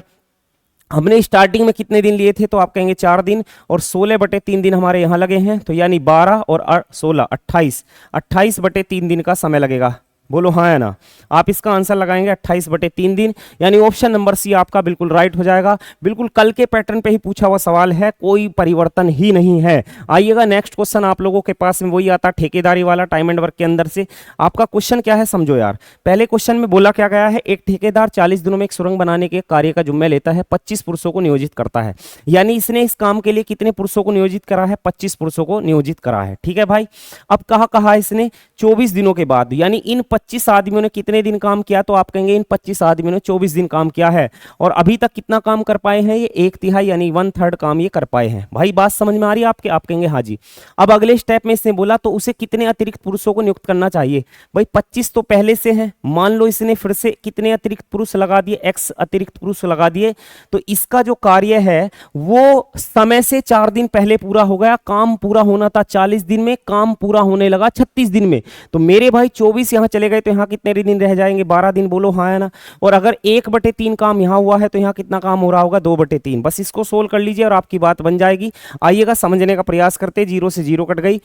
हमने स्टार्टिंग में कितने दिन लिए थे, तो आप कहेंगे 4 दिन, और 16/3 दिन हमारे यहाँ लगे हैं, तो यानी 12 और 16 28, 28/3 दिन का समय लगेगा। बोलो हाँ या ना। आप इसका आंसर लगाएंगे 28/3 दिन, यानी ऑप्शन नंबर सी आपका बिल्कुल राइट हो जाएगा। बिल्कुल कल के पैटर्न पे ही पूछा हुआ सवाल है, कोई परिवर्तन ही नहीं है। आइएगा नेक्स्ट क्वेश्चन आप लोगों के पास में वही आता ठेकेदारी वाला, टाइम एंड वर्क के अंदर से। आपका क्वेश्चन क्या है समझो यार। पहले क्वेश्चन में बोला क्या गया है, एक ठेकेदार 40 दिनों में एक सुरंग बनाने के कार्य का जिम्मा लेता है, 25 पुरुषों को नियोजित करता है, यानी इसने इस काम के लिए कितने पुरुषों को नियोजित करा है, 25 पुरुषों को नियोजित करा है। ठीक है भाई। अब कहा इसने 24 दिनों के बाद, यानी इन 25 आदमियों ने कितने दिन काम किया, तो आप कहेंगे इन 25 आदमियों ने 24 दिन काम किया है, और अभी तक कितना काम कर पाए हैं, ये 1/3 यानी 1/3 काम ये कर पाए हैं। भाई बात समझ में आ रही है आपके, आप कहेंगे हाँ जी। अब अगले स्टेप में इसने बोला तो उसे कितने अतिरिक्त पुरुषों को नियुक्त करना चाहिए। भाई 25 तो पहले से है, मान लो इसने फिर से कितने अतिरिक्त पुरुष लगा दिए, एक्स अतिरिक्त पुरुष लगा दिए, तो इसका जो कार्य है वो समय से 4 दिन पहले पूरा हो गया। काम पूरा होना था 40 दिन में, काम पूरा होने लगा 36 दिन में। तो मेरे भाई 24 यहां चले गए तो यहां कितने दिन रह जाएंगे, 12 दिन। बोलो हाँ है ना। और अगर 1/3 काम यहां हुआ है तो यहां कितना काम हो रहा होगा, 2/3। बस इसको सोल्व कर लीजिए और आपकी बात बन जाएगी। आइएगा समझने का प्रयास करते, 0 से 0 कट गई।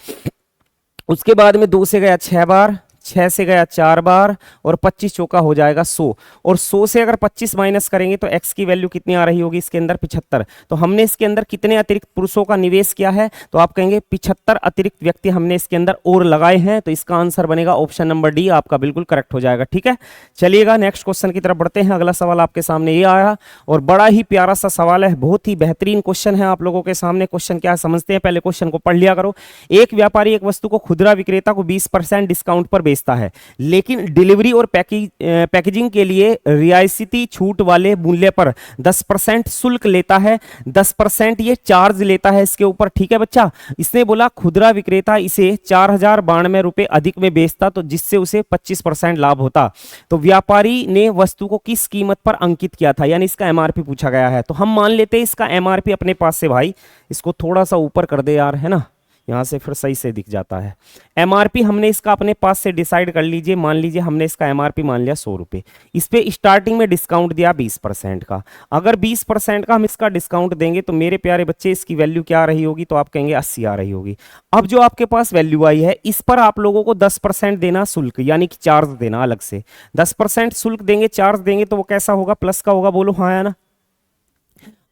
उसके बाद में 2 से गया 6 बार, 6 से गया 4 बार, और 25 चौका हो जाएगा 100, और 100 से अगर 25 माइनस करेंगे तो x की वैल्यू कितनी आ रही होगी इसके अंदर, 75। तो हमने इसके अंदर कितने अतिरिक्त पुरुषों का निवेश किया है, तो आप कहेंगे 75 अतिरिक्त व्यक्ति हमने इसके अंदर और लगाए हैं, तो इसका आंसर बनेगा ऑप्शन नंबर डी, आपका बिल्कुल करेक्ट हो जाएगा। ठीक है। चलिएगा नेक्स्ट क्वेश्चन की तरफ बढ़ते हैं। अगला सवाल आपके सामने ये आया, और बड़ा ही प्यारा सा सवाल है, बहुत ही बेहतरीन क्वेश्चन है आप लोगों के सामने। क्वेश्चन क्या है समझते हैं, पहले क्वेश्चन को पढ़ लिया करो। एक व्यापारी एक वस्तु को खुदरा विक्रेता को 20% डिस्काउंट पर बेचता है, लेकिन डिलीवरी और पैकेजिंग के लिए रियायती छूट वाले मूल्य पर 10% शुल्क लेता है, 10% ये चार्ज लेता है इसके ऊपर। ठीक है बच्चा। इसने बोला खुदरा विक्रेता इसे 4092 रुपए अधिक में बेचता, तो जिससे उसे 25% लाभ होता। तो व्यापारी ने वस्तु को किस कीमत पर अंकित किया था, यानी इसका एमआरपी पूछा गया है। तो हम मान लेते हैं इसका एमआरपी अपने पास से, भाई इसको थोड़ा सा ऊपर कर दे यार, है ना, यहां से फिर सही से दिख जाता है। एमआरपी हमने इसका अपने पास से डिसाइड कर लीजिए, मान लीजिए हमने इसका एमआरपी मान लिया 100 रुपए, इस पे स्टार्टिंग में डिस्काउंट दिया 20% का। अगर 20% का हम इसका डिस्काउंट देंगे तो मेरे प्यारे बच्चे इसकी वैल्यू क्या आ रही होगी, तो आप कहेंगे 80 आ रही होगी। अब जो आपके पास वैल्यू आई है इस पर आप लोगों को 10% देना शुल्क, यानी कि चार्ज देना अलग से। 10% शुल्क देंगे, चार्ज देंगे, तो वो कैसा होगा, प्लस का होगा। बोलो हाँ या ना।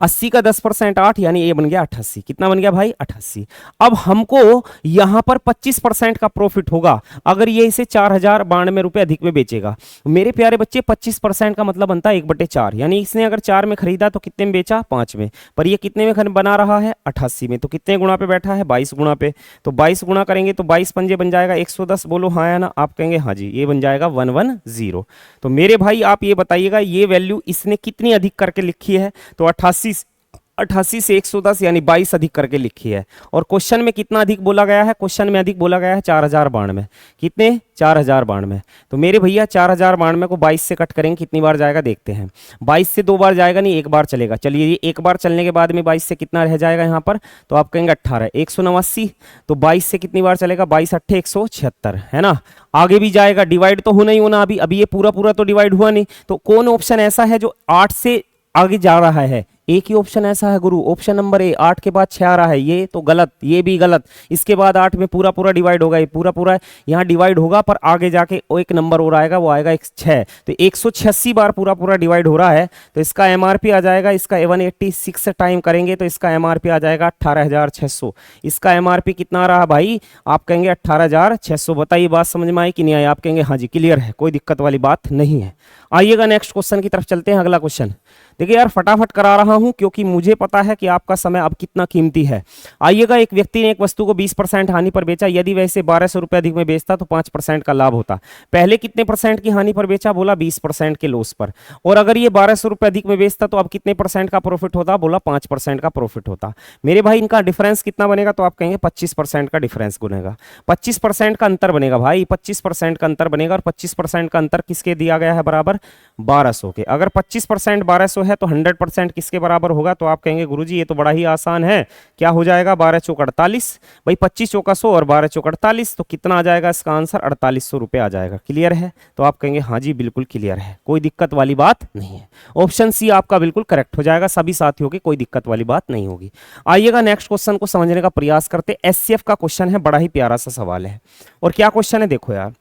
80 का 10% 8, यानी ये बन गया 88। कितना बन गया भाई? 88। अब हमको यहां पर 25% का प्रॉफिट होगा अगर ये इसे 4092 रुपए अधिक में बेचेगा। मेरे प्यारे बच्चे 25% का मतलब बनता है 1/4, यानी इसने अगर 4 में खरीदा तो कितने में बेचा? 5 में। पर ये कितने में बना रहा है? 88 में। तो कितने गुणा पे बैठा है? 22 गुणा पे। तो 22 गुणा करेंगे तो 22 पंजे बन जाएगा 110। बोलो हाँ या ना? आप कहेंगे हाँ जी, ये बन जाएगा 110। तो मेरे भाई आप ये बताइएगा ये वैल्यू इसने कितनी अधिक करके लिखी है? तो 88 से 110 यानी 22 अधिक करके लिखी है। और क्वेश्चन में कितना अधिक बोला गया है? क्वेश्चन में अधिक बोला गया है 4092। कितने? 4092। तो मेरे भैया 4092 को 22 से कट करेंगे, कितनी बार जाएगा देखते हैं। 22 से 2 बार जाएगा नहीं, एक बार चलेगा। चलिए ये एक बार चलने के बाद में 22 से कितना रह जाएगा यहाँ पर? तो आप कहेंगे 18। 189। तो 22 से कितनी बार चलेगा? 22 8 176, है ना। आगे भी जाएगा, डिवाइड तो होना ही होना। अभी ये पूरा पूरा तो डिवाइड हुआ नहीं। तो कौन ऑप्शन ऐसा है जो 8 से आगे जा रहा है? एक ही ऑप्शन ऐसा है गुरु, ऑप्शन नंबर ए। 8 के बाद 6 आ रहा है, ये तो गलत, ये भी गलत। इसके बाद 8 में पूरा पूरा डिवाइड होगा, ये पूरा पूरा यहाँ डिवाइड होगा, पर आगे जाके एक नंबर और आएगा, वो आएगा 6। तो 186 बार पूरा पूरा डिवाइड हो रहा है। तो इसका एमआरपी आ जाएगा, इसका 186 टाइम करेंगे तो इसका एमआरपी आ जाएगा 18600। इसका एमआरपी कितना रहा भाई? आप कहेंगे 18600। बताइए बात समझ में आई कि नहीं आई? आप कहेंगे हाँ जी क्लियर है, कोई दिक्कत वाली बात नहीं है। आइएगा नेक्स्ट क्वेश्चन की तरफ चलते हैं। अगला क्वेश्चन देखिए यार, फटाफट करा रहा हूं क्योंकि मुझे पता है कि आपका समय अब कितना कीमती है। आइएगा, एक व्यक्ति ने एक वस्तु को 20% हानि पर बेचा। यदि वह इसे 1200 रुपए अधिक में बेचता तो 5% का लाभ होता। पहले कितने परसेंट की हानि पर बेचा? बोला 20% के लॉस पर। और अगर ये 1200 रुपए अधिक में बेचता तो अब कितने परसेंट का प्रॉफिट होता? बोला 5% का प्रॉफिट होता। मेरे भाई इनका डिफरेंस कितना बनेगा? तो आप कहेंगे 25% का डिफरेंस बनेगा। 25% का अंतर बनेगा भाई, 25% का अंतर बनेगा। और 25% का अंतर किसके दिया गया है? बराबर 1200 के। अगर 25% 1200 है तो 100% किसके बराबर होगा? तो आप कहेंगे गुरुजी ये तो बड़ा ही आसान है। क्या हो जाएगा? 12 चौक 48 भाई, 25 चौका 100 और 12 चौक 48। तो कितना आ जाएगा इसका आंसर? 4800 रुपए आ जाएगा। क्लियर है? तो आप कहेंगे हाँ जी बिल्कुल क्लियर है, कोई दिक्कत वाली बात नहीं है। ऑप्शन सी आपका बिल्कुल करेक्ट हो जाएगा। सभी साथियों की कोई दिक्कत वाली बात नहीं होगी। आइएगा नेक्स्ट क्वेश्चन को समझने का प्रयास करते। एचसीएफ का क्वेश्चन है, बड़ा ही प्यारा सा सवाल है। और क्या क्वेश्चन है देखो यार,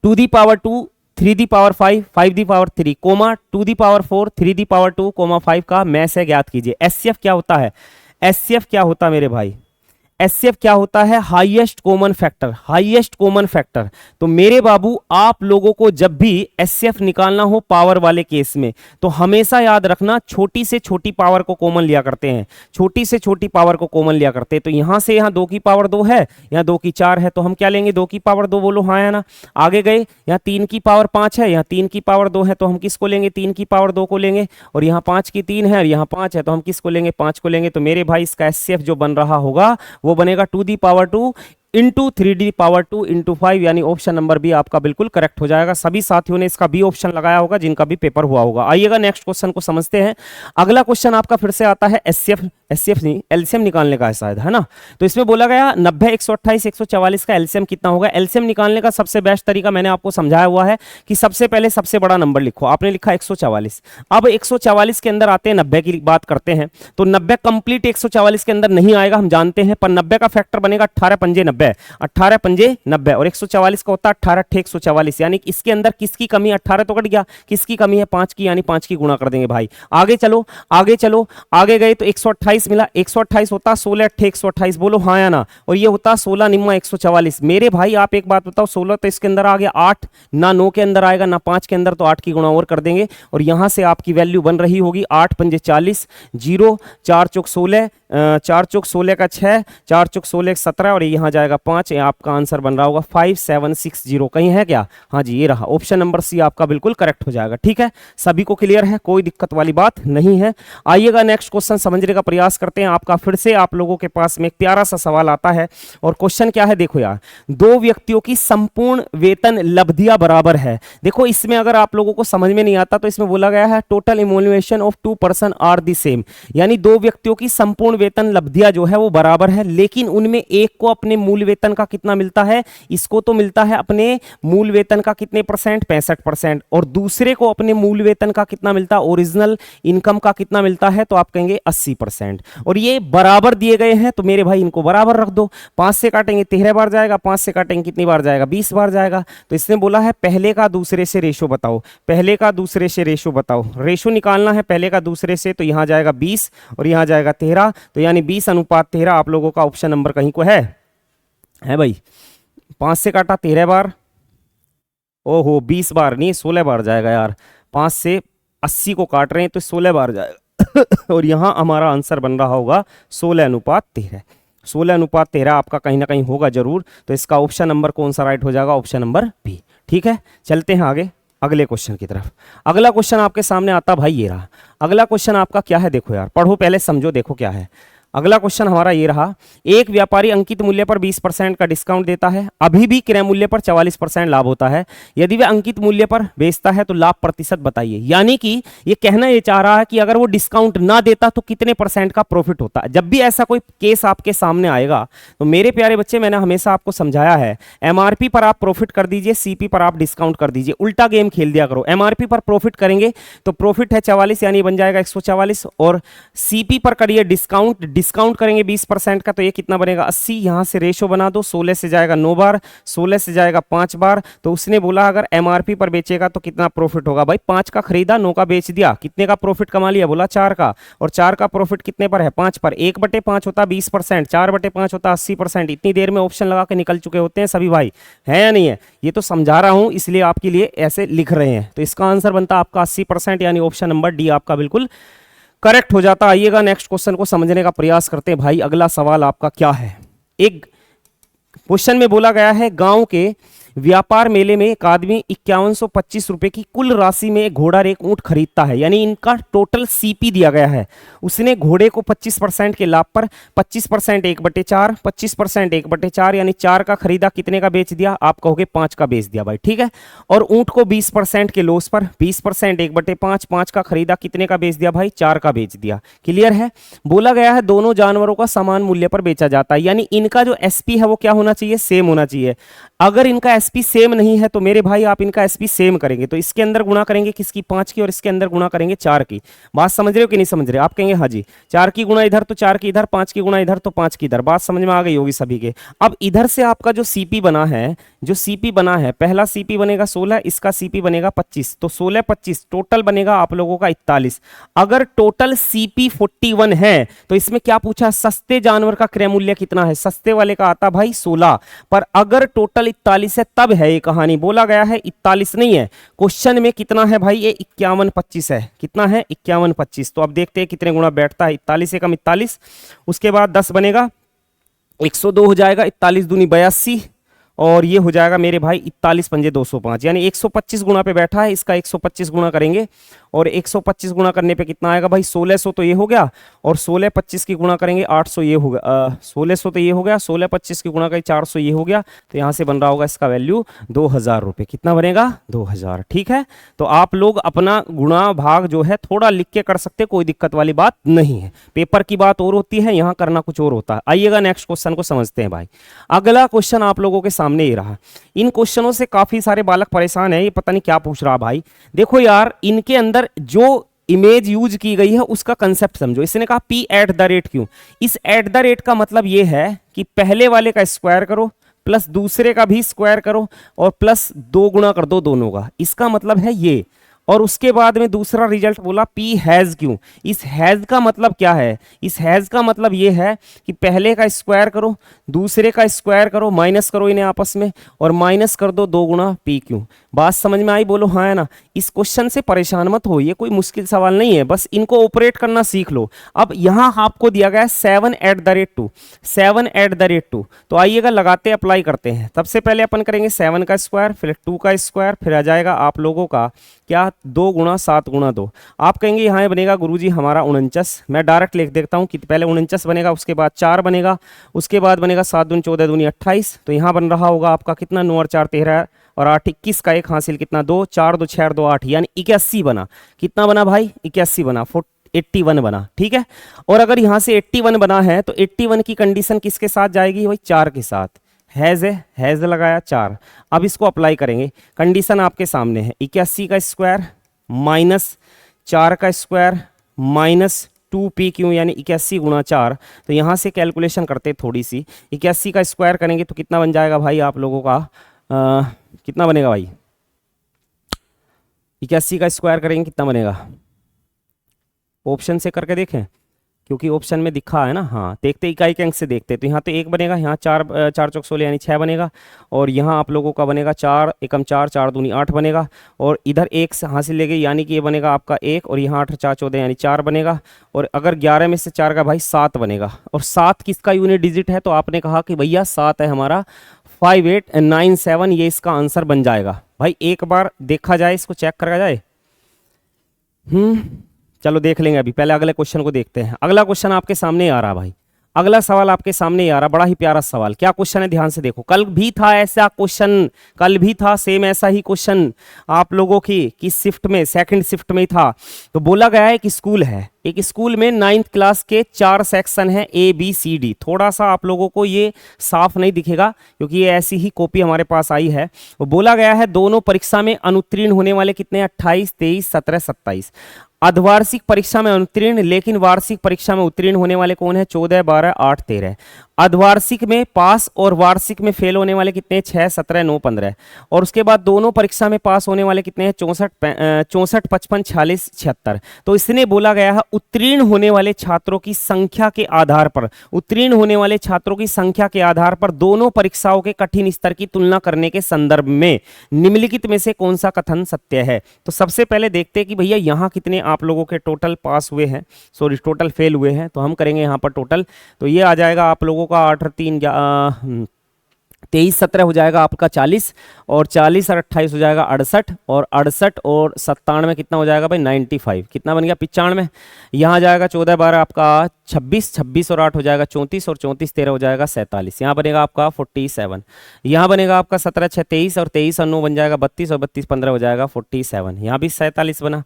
2 the power 2 3 the power 5 5 the power 3 comma 2 the power 4 3 the power 2 comma 5 का मैथ है, ज्ञात कीजिए। एचसीएफ क्या होता है? एचसीएफ क्या होता है मेरे भाई? एचसीएफ क्या होता है? Highest common factor. Highest common factor. तो मेरे बाबू आप लोगों को जब भी एचसीएफ निकालना हो पावर वाले केस में तो हमेशा याद रखना छोटी से छोटी पावर को कॉमन लिया करते हैं। छोटी से छोटी पावर को कॉमन लिया करते हैं। तो यहां से यहां 2 की पावर 2 है, यहां 2 की 4 है, तो हम क्या लेंगे? 2 की पावर 2। बोलो हाँ या ना? आगे गए, यहां 3 की पावर 5 है, यहां 3 की पावर 2 है, तो हम किसको लेंगे? 3 की पावर 2 को लेंगे। और यहां 5 की 3 है और यहां 5 है, तो हम किसको लेंगे? 5 को लेंगे। तो मेरे भाई इसका एचसीएफ जो बन रहा होगा वो बनेगा 2 the power 2 into 3 D power 2 into 5, यानी ऑप्शन नंबर बी आपका बिल्कुल करेक्ट हो जाएगा। सभी साथियों ने इसका बी ऑप्शन लगाया होगा जिनका भी पेपर हुआ होगा। आइएगा नेक्स्ट क्वेश्चन को समझते हैं। अगला क्वेश्चन आपका फिर से आता है एचसीएफ नहीं, एलसीएम निकालने का है शायद, है ना। तो इसमें बोला गया 90 128 144 का एलसीएम कितना होगा? एलसीएम निकालने का सबसे बेस्ट तरीका मैंने आपको समझाया हुआ है कि सबसे पहले सबसे बड़ा नंबर लिखो। आपने लिखा 144। अब 144 के अंदर आते हैं 90 की बात करते हैं। तो 90 कंप्लीट 144 के अंदर नहीं आएगा, हम जानते हैं, पर 90 का फैक्टर बनेगा 18 पंजे 90, 18 पंजे 90। और 144 का होता है 18 अट्ठे 144, यानी इसके अंदर किसकी कमी? 18 तो कट गया, किसकी कमी है? 5 की, यानी 5 की गुणा कर देंगे भाई। आगे चलो आगे चलो, आगे गए तो 128 मिला। 128 होता 16 अट्ठे 128। बोलो हाँ या ना? और ये होता 16 निम्मा 144। मेरे भाई आप एक बात बताओ, 16 तो इसके अंदर आ गया, 8 ना 9 के अंदर आएगा ना 5 के अंदर, तो 8 की गुणा और कर देंगे। और यहां से आपकी वैल्यू बन रही होगी 8 पंजे 40, 0 4 चौक 16, 4 चौक 16 का 6, 4 चौक 16 17, और यहां जाएगा 5। आपका आंसर बन रहा होगा 5760। कहीं है क्या? हाँ जी ये रहा, ऑप्शन नंबर सी आपका बिल्कुल करेक्ट हो जाएगा। ठीक है, सभी को क्लियर है, कोई दिक्कत वाली बात नहीं है। आइएगा नेक्स्ट क्वेश्चन समझने का प्रयास करते हैं। आपका फिर से आप लोगों के पास में एक प्यारा सा सवाल आता है। और क्वेश्चन क्या है देखो यार, 2 व्यक्तियों की संपूर्ण वेतन लब्धियां बराबर है। देखो इसमें अगर आप लोगों को समझ में नहीं आता तो इसमें बोला गया है total emolument of 2 person are the same, यानी 2 व्यक्तियों की संपूर्ण वेतन लब्धियां जो है वो बराबर है, लेकिन उनमें एक को अपने मूल वेतन का कितना मिलता है, इसको तो मिलता है अपने मूल वेतन का कितने परसेंट, 65%, और दूसरे को अपने मूल वेतन का कितना मिलता है, ओरिजिनल इनकम का कितना मिलता है, तो आप कहेंगे 80%। और ये बराबर दिए गए हैं तो मेरे भाई इनको बराबर रख दो। 5 से काटेंगे 13 बार जाएगा, 5 से काटेंगे कितनी बार जाएगा, 20 बार जाएगा। तो इसने बोला है पहले का दूसरे से रेशो बताओ, पहले का दूसरे से रेशो बताओ, रेशो निकालना है पहले का दूसरे से, तो यहां जाएगा 20 और यहां जाएगा 13, तो यानी 20:13 आप लोगों का ऑप्शन नंबर कहीं को है भाई। 5 से काटा 13 बार, ओहो 20 बार नहीं 16 बार जाएगा यार, 5 से 80 को काट रहे हैं तो 16 बार जाएगा और यहां हमारा आंसर बन रहा होगा 16:13। 16:13 आपका कहीं ना कहीं होगा जरूर, तो इसका ऑप्शन नंबर कौन सा राइट हो जाएगा, ऑप्शन नंबर बी। ठीक है, चलते हैं आगे अगले क्वेश्चन की तरफ। अगला क्वेश्चन आपके सामने आता भाई ये रहा। अगला क्वेश्चन आपका क्या है, देखो यार पढ़ो पहले समझो, देखो क्या है। अगला क्वेश्चन हमारा ये रहा, एक व्यापारी अंकित मूल्य पर 20% का डिस्काउंट देता है, अभी भी क्रय मूल्य पर 44% लाभ होता है, यदि वह अंकित मूल्य पर बेचता है तो लाभ प्रतिशत बताइए। यानी कि ये कहना ये चाह रहा है कि अगर वो डिस्काउंट ना देता तो कितने परसेंट का प्रॉफिट होता। जब भी ऐसा कोई केस आपके सामने आएगा तो मेरे प्यारे बच्चे, मैंने हमेशा आपको समझाया है, एमआरपी पर आप प्रॉफिट कर दीजिए, सीपी पर आप डिस्काउंट कर दीजिए, उल्टा गेम खेल दिया करो। एमआरपी पर प्रॉफिट करेंगे तो प्रॉफिट है 44 यानी बन जाएगा 144, और सीपी पर करिए डिस्काउंट करेंगे 20% का, तो ये कितना बनेगा 80। यहां से रेशो बना दो, 16 से जाएगा 9 बार, 16 से जाएगा 5 बार। तो उसने बोला अगर एमआरपी पर बेचेगा तो कितना प्रॉफिट होगा भाई, 5 का खरीदा 9 का बेच दिया, कितने का प्रॉफिट कमा लिया, बोला 4 का, और 4 का प्रॉफिट कितने पर है, 5 पर। 1/5 होता 20%, 4/5 होता 80%। इतनी देर में ऑप्शन लगा के निकल चुके होते हैं सभी भाई, है या नहीं है। ये तो समझा रहा हूं इसलिए आपके लिए ऐसे लिख रहे हैं। तो इसका आंसर बनता आपका 80%, यानी ऑप्शन नंबर डी आपका बिल्कुल करेक्ट हो जाता। आइएगा नेक्स्ट क्वेश्चन को समझने का प्रयास करते हैं भाई। अगला सवाल आपका क्या है, एक क्वेश्चन में बोला गया है गांव के व्यापार मेले में एक आदमी 5125 रुपए की कुल राशि में एक घोड़ा और एक ऊंट खरीदता है, यानी इनका टोटल सीपी दिया गया है। उसने घोड़े को 25% के लाभ पर 25% 1/4, 25% 1/4 यानी 4 का खरीदा, कितने का बेच दिया, आप कहोगे 5 का बेच दिया भाई, ठीक है। और ऊंट को 20% के लॉस पर 20% 1/5, 5 का खरीदा, कितने का बेच दिया भाई, 4 का बेच दिया। क्लियर है। बोला गया है दोनों जानवरों का समान मूल्य पर बेचा जाता है, यानी इनका जो एसपी है वो क्या होना चाहिए, सेम होना चाहिए। अगर इनका एसपी सेम नहीं है तो मेरे भाई आप इनका एसपी सेम करेंगे, तो इसके अंदर गुणा करेंगे किसकी, 5 की, और इसके अंदर गुणा करेंगे 4 की। बात समझ रहे हो कि नहीं समझ रहे, आप कहेंगे हाँ जी, 4 की गुणा इधर तो 4 की इधर, 5 की गुणा इधर तो 5 की इधर। बात समझ में आ गई होगी सभी के। अब इधर से आपका जो सीपी बना है, जो सीपी बना है, पहला सीपी बनेगा 16, इसका सीपी बनेगा 25, तो 16 25 टोटल बनेगा आप लोगों का 41। अगर टोटल सीपी 41 है तो इसमें क्या पूछा, सस्ते जानवर का क्रय मूल्य कितना है, सस्ते वाले का आता भाई 16, पर अगर टोटल 41 है तब है ये कहानी। बोला गया है 41 नहीं है, क्वेश्चन में कितना है भाई, ये 5125 है। कितना है, 5125। तो अब देखते हैं कितने गुणा बैठता है, 41 एकम 41, उसके बाद 10 बनेगा 102 हो जाएगा, 41 दूनी 82, और ये हो जाएगा मेरे भाई 41 पंजे 205, यानी 125 गुणा पे बैठा है। इसका 125 गुणा करेंगे और 125 गुणा करने पे कितना आएगा भाई, 1600 तो ये हो गया, और 16 25 की गुणा करेंगे 800 ये हो गया, 1600 तो ये हो गया, 16 25 की गुणा करेंगे 400 ये हो गया, तो यहाँ से बन रहा होगा इसका वैल्यू 2000 रुपये। कितना बनेगा, 2000। ठीक है, तो आप लोग अपना गुणा भाग जो है थोड़ा लिख के कर सकते, कोई दिक्कत वाली बात नहीं है। पेपर की बात और होती है, यहाँ करना कुछ और होता है। आइएगा नेक्स्ट क्वेश्चन को समझते हैं भाई। अगला क्वेश्चन आप लोगों के सामने ये रहा। इन क्वेश्चनों से काफी सारे बालक परेशान है, ये पता नहीं क्या पूछ रहा भाई। देखो यार, इनके अंदर जो इमेज यूज की गई है उसका कंसेप्ट समझो। इसने कहा पी एट द रेट क्यों, इस एट द रेट का मतलब ये है कि पहले वाले का स्क्वायर करो प्लस दूसरे का भी स्क्वायर करो और प्लस 2 गुणा कर दो दोनों का, इसका मतलब है ये। और उसके बाद में दूसरा रिजल्ट बोला पी हैज क्यों, इस हैज का मतलब क्या है, इस हैज का मतलब ये है कि पहले का स्क्वायर करो दूसरे का स्क्वायर करो, माइनस करो इन्हें आपस में और माइनस कर दो 2 गुणा पी क्यों। बात समझ में आई, बोलो हाँ है ना। इस क्वेश्चन से परेशान मत हो, ये कोई मुश्किल सवाल नहीं है, बस इनको ऑपरेट करना सीख लो। अब यहां आपको दिया गया है 7 at the rate 2, 7 at the rate 2, तो आइएगा लगाते अप्लाई करते हैं। सबसे पहले अपन करेंगे 7 का स्क्वायर, फिर 2 का स्क्वायर, फिर आ जाएगा आप लोगों का क्या 2 गुणा 7 गुणा 2। आप कहेंगे यहाँ बनेगा गुरुजी हमारा 49, मैं डायरेक्ट लिख देता हूँ कि पहले 49 बनेगा, उसके बाद 4 बनेगा, उसके बाद बनेगा 7 दूनी 14 दूनी 28, तो यहाँ बन रहा होगा आपका कितना 9 और 4 13 और 8 21 का एक हासिल कितना 2, 4 2 6 2 8, यानी 81 बना। कितना बना भाई, 81 बना। 81 बना, ठीक है। और अगर यहां से 81 बना है तो 81 की कंडीशन किसके साथ जाएगी भाई, 4 के साथ। हैज लगाया 4। अब इसको अप्लाई करेंगे, कंडीशन आपके सामने है, 81 का स्क्वायर माइनस 4 का स्क्वायर माइनस 2p यानी 81 गुणा 4। तो यहाँ से कैलकुलेशन करते थोड़ी सी, 81 का स्क्वायर करेंगे तो कितना बन जाएगा भाई आप लोगों का, कितना बनेगा भाई, 81 का स्क्वायर करेंगे कितना बनेगा, ऑप्शन से करके देखें क्योंकि ऑप्शन में दिखा है ना। हाँ देखते, इकाई के अंक से देखते, तो यहाँ तो 1 बनेगा, यहाँ 4 चौक 16 यानी 6 बनेगा, और यहाँ आप लोगों का बनेगा 4 एकम 4, 4 दूनी 8 बनेगा, और इधर 1 हासिल ले गए यानी कि ये बनेगा आपका 1, और यहाँ 8 4 14 यानी 4 बनेगा, और अगर 11 में से 4 का भाई 7 बनेगा। और 7 किसका यूनिट डिजिट है, तो आपने कहा कि भैया 7 है हमारा 5897, ये इसका आंसर बन जाएगा। भाई एक बार देखा जाए, इसको चेक करा जाए। चलो देख लेंगे, अभी पहले अगले क्वेश्चन को देखते हैं। अगला क्वेश्चन आपके सामने आ रहा भाई, अगला सवाल आपके सामने आ रहा, बड़ा ही प्यारा सवाल। क्या क्वेश्चन है ध्यान से देखो, कल भी था ऐसा क्वेश्चन, कल भी था सेम ऐसा ही क्वेश्चन आप लोगों की किस शिफ्ट में, सेकंड शिफ्ट में था। तो बोला गया है कि स्कूल है, एक स्कूल में 9th क्लास के 4 सेक्शन है ABCD। थोड़ा सा आप लोगों को ये साफ नहीं दिखेगा क्योंकि ये ऐसी ही कॉपी हमारे पास आई है। वो बोला गया है दोनों परीक्षा में अनुत्तीर्ण होने वाले कितने, 28 23 17 27। अर्धवार्षिक परीक्षा में अनुत्तीर्ण, लेकिन वार्षिक परीक्षा में उत्तीर्ण होने वाले कौन है, 14 12 8 13। अर्धवार्षिक में पास और वार्षिक में फेल होने वाले कितने, 6 17 9 15। और उसके बाद दोनों परीक्षा में पास होने वाले कितने हैं, 64 55 46 76। तो इसने बोला गया है उत्तीर्ण होने वाले छात्रों की संख्या के आधार पर, उत्तीर्ण होने वाले छात्रों की संख्या के आधार पर दोनों परीक्षाओं के कठिन स्तर की तुलना करने के संदर्भ में निम्नलिखित में से कौन सा कथन सत्य है। तो सबसे पहले देखते हैं कि भैया यहाँ कितने आप लोगों के टोटल पास हुए हैं, सॉरी टोटल फेल हुए हैं। तो हम करेंगे यहाँ पर टोटल, तो ये आ जाएगा आप लोगों का 8 3 23 17 हो जाएगा आपका 40, और 40 और 28 हो जाएगा 68, और 68 और 97 कितना हो जाएगा भाई 95, कितना बन गया 95। यहाँ जाएगा 14 12 आपका 26, 26 और 8 हो जाएगा 34, और 34 13 हो जाएगा 47। यहाँ बनेगा आपका 47। यहाँ बनेगा आपका 17 6 23, और 23 और 9 बन जाएगा 32, और 32 15 हो जाएगा 47। यहाँ भी 47 बना,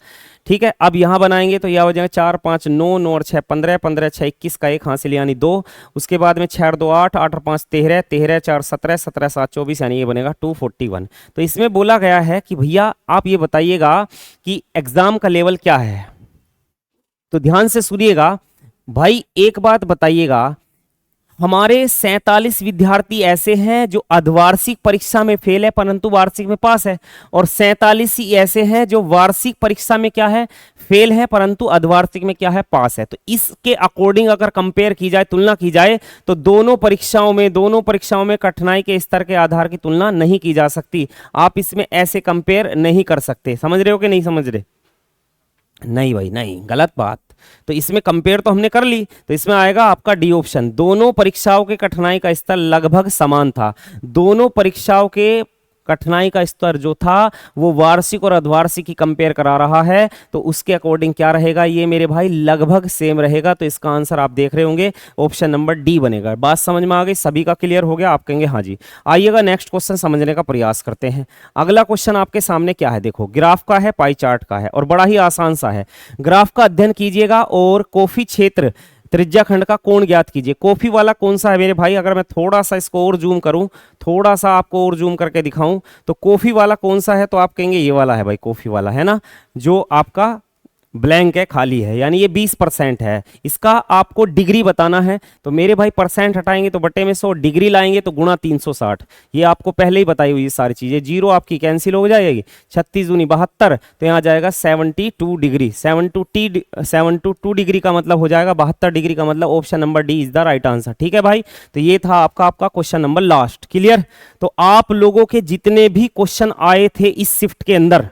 ठीक है। अब यहाँ बनाएंगे तो यह हो जाएगा 4 5 9 9 और 6 15, 15 6 21 का 1 हासिल यानी 2। उसके बाद में 6 और 2 8, 8 और 5 13, 13 4 17, 17 7 24 यानी ये बनेगा 241। तो इसमें बोला गया है कि भैया आप ये बताइएगा कि एग्जाम का लेवल क्या है। तो ध्यान से सुनिएगा भाई, एक बात बताइएगा, हमारे 47 विद्यार्थी ऐसे हैं जो अर्धवार्षिक परीक्षा में फेल है परंतु वार्षिक में पास है, और 47 ही ऐसे हैं जो वार्षिक परीक्षा में क्या है, फेल है परंतु अर्धवार्षिक में क्या है, पास है। तो इसके अकॉर्डिंग अगर कंपेयर की जाए, तुलना की जाए, तो दोनों परीक्षाओं में कठिनाई के स्तर के आधार की तुलना नहीं की जा सकती। आप इसमें ऐसे कंपेयर नहीं कर सकते। समझ रहे हो कि नहीं समझ रहे? नहीं भाई नहीं, गलत बात। तो इसमें कंपेयर तो हमने कर ली, तो इसमें आएगा आपका डी ऑप्शन। दोनों परीक्षाओं के कठिनाई का स्तर लगभग समान था। दोनों परीक्षाओं के कठिनाई का स्तर जो था वो वार्षिक और अर्धवार्षिक ही कंपेयर करा रहा है, तो उसके अकॉर्डिंग क्या रहेगा ये मेरे भाई, लगभग सेम रहेगा। तो इसका आंसर आप देख रहे होंगे ऑप्शन नंबर डी बनेगा। बात समझ में आ गई? सभी का क्लियर हो गया? आप कहेंगे हाँ जी। आइएगा नेक्स्ट क्वेश्चन समझने का प्रयास करते हैं। अगला क्वेश्चन आपके सामने क्या है, देखो ग्राफ का है, पाई चार्ट का है, और बड़ा ही आसान सा है। ग्राफ का अध्ययन कीजिएगा और कॉफी क्षेत्र त्रिज्या खंड का कोण ज्ञात कीजिए। कॉफी वाला कौन सा है मेरे भाई, अगर मैं थोड़ा सा इसको और जूम करूं, थोड़ा सा आपको और जूम करके दिखाऊं, तो कॉफी वाला कौन सा है, तो आप कहेंगे ये वाला है भाई, कॉफी वाला है ना, जो आपका ब्लैंक है, खाली है, यानी ये 20% है। इसका आपको डिग्री बताना है, तो मेरे भाई परसेंट हटाएंगे तो बटे में 100, डिग्री लाएंगे तो गुणा 360। ये आपको पहले ही बताई हुई सारी चीजें। जीरो आपकी कैंसिल हो जाएगी, 36 दूनी 72, तो यहाँ जाएगा 72 डिग्री। 72 डिग्री का मतलब हो जाएगा 72 डिग्री का मतलब option number D is the right answer. ठीक है भाई, तो ये था आपका क्वेश्चन नंबर लास्ट। क्लियर? तो आप लोगों के जितने भी क्वेश्चन आए थे इस शिफ्ट के अंदर,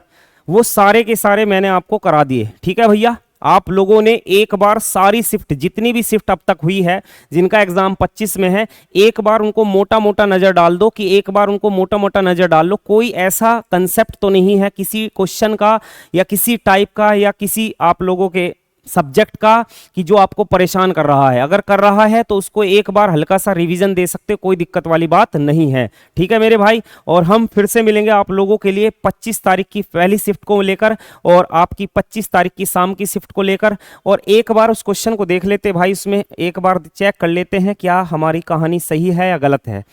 वो सारे के सारे मैंने आपको करा दिए। ठीक है भैया, आप लोगों ने एक बार सारी शिफ्ट, जितनी भी शिफ्ट अब तक हुई है, जिनका एग्जाम 25 में है, एक बार उनको मोटा मोटा नजर डाल दो, कि एक बार उनको मोटा मोटा नजर डाल लो। कोई ऐसा कंसेप्ट तो नहीं है किसी क्वेश्चन का या किसी टाइप का या किसी आप लोगों के सब्जेक्ट का कि जो आपको परेशान कर रहा है। अगर कर रहा है तो उसको एक बार हल्का सा रिवीजन दे सकते हो, कोई दिक्कत वाली बात नहीं है। ठीक है मेरे भाई, और हम फिर से मिलेंगे आप लोगों के लिए 25 तारीख की पहली शिफ्ट को लेकर और आपकी 25 तारीख की शाम की शिफ्ट को लेकर। और एक बार उस क्वेश्चन को देख लेते भाई, उसमें एक बार चेक कर लेते हैं क्या हमारी कहानी सही है या गलत है।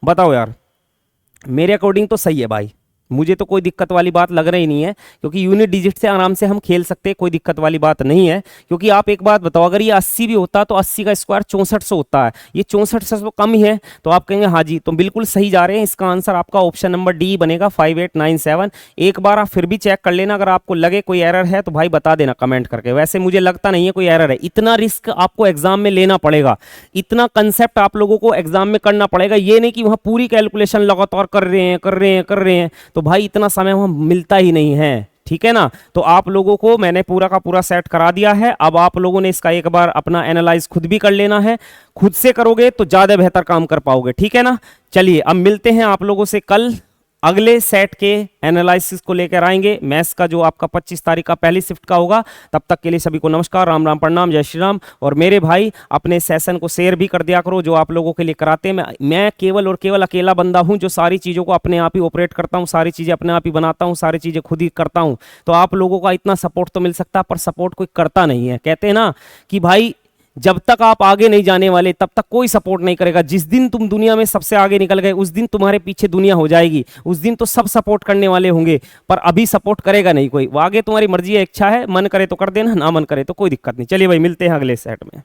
बताओ यार, मेरे अकॉर्डिंग तो सही है भाई, मुझे तो कोई दिक्कत वाली बात लग रही नहीं है, क्योंकि यूनिट डिजिट से आराम से हम खेल सकते हैं, कोई दिक्कत वाली बात नहीं है। क्योंकि आप एक बात बताओ, अगर ये 80 भी होता तो 80 का स्क्वायर 6400 होता है, ये 6400 तो कम ही है। तो आप कहेंगे हाँ जी, तो बिल्कुल सही जा रहे हैं। इसका आंसर आपका ऑप्शन नंबर डी बनेगा 5897। एक बार आप फिर भी चेक कर लेना, अगर आपको लगे कोई एरर है तो भाई बता देना कमेंट करके। वैसे मुझे लगता नहीं है कोई एरर है, इतना रिस्क आपको एग्जाम में लेना पड़ेगा, इतना कंसेप्ट आप लोगों को एग्जाम में करना पड़ेगा। ये नहीं कि वहां पूरी कैलकुलेशन लगातार कर रहे हैं तो भाई इतना समय वहां मिलता ही नहीं है। ठीक है ना, तो आप लोगों को मैंने पूरा का पूरा सेट करा दिया है। अब आप लोगों ने इसका एक बार अपना एनालाइज खुद भी कर लेना है, खुद से करोगे तो ज्यादा बेहतर काम कर पाओगे। ठीक है ना, चलिए अब मिलते हैं आप लोगों से कल, अगले सेट के एनालिसिस को लेकर आएंगे, मैथ्स का जो आपका 25 तारीख का पहली शिफ्ट का होगा। तब तक के लिए सभी को नमस्कार, राम राम, प्रणाम, जय श्री राम। और मेरे भाई अपने सेशन को शेयर भी कर दिया करो जो आप लोगों के लिए कराते हैं। मैं केवल और केवल अकेला बंदा हूं जो सारी चीज़ों को अपने आप ही ऑपरेट करता हूं, सारी चीज़ें अपने आप ही बनाता हूं, सारी चीज़ें खुद ही करता हूं। तो आप लोगों का इतना सपोर्ट तो मिल सकता है, पर सपोर्ट कोई करता नहीं है। कहते हैं ना कि भाई जब तक आप आगे नहीं जाने वाले तब तक कोई सपोर्ट नहीं करेगा। जिस दिन तुम दुनिया में सबसे आगे निकल गए उस दिन तुम्हारे पीछे दुनिया हो जाएगी, उस दिन तो सब सपोर्ट करने वाले होंगे, पर अभी सपोर्ट करेगा नहीं कोई। वो आगे तुम्हारी मर्जी है, इच्छा है, मन करे तो कर देना, ना मन करे तो कोई दिक्कत नहीं। चलिए भाई, मिलते हैं अगले सेट में।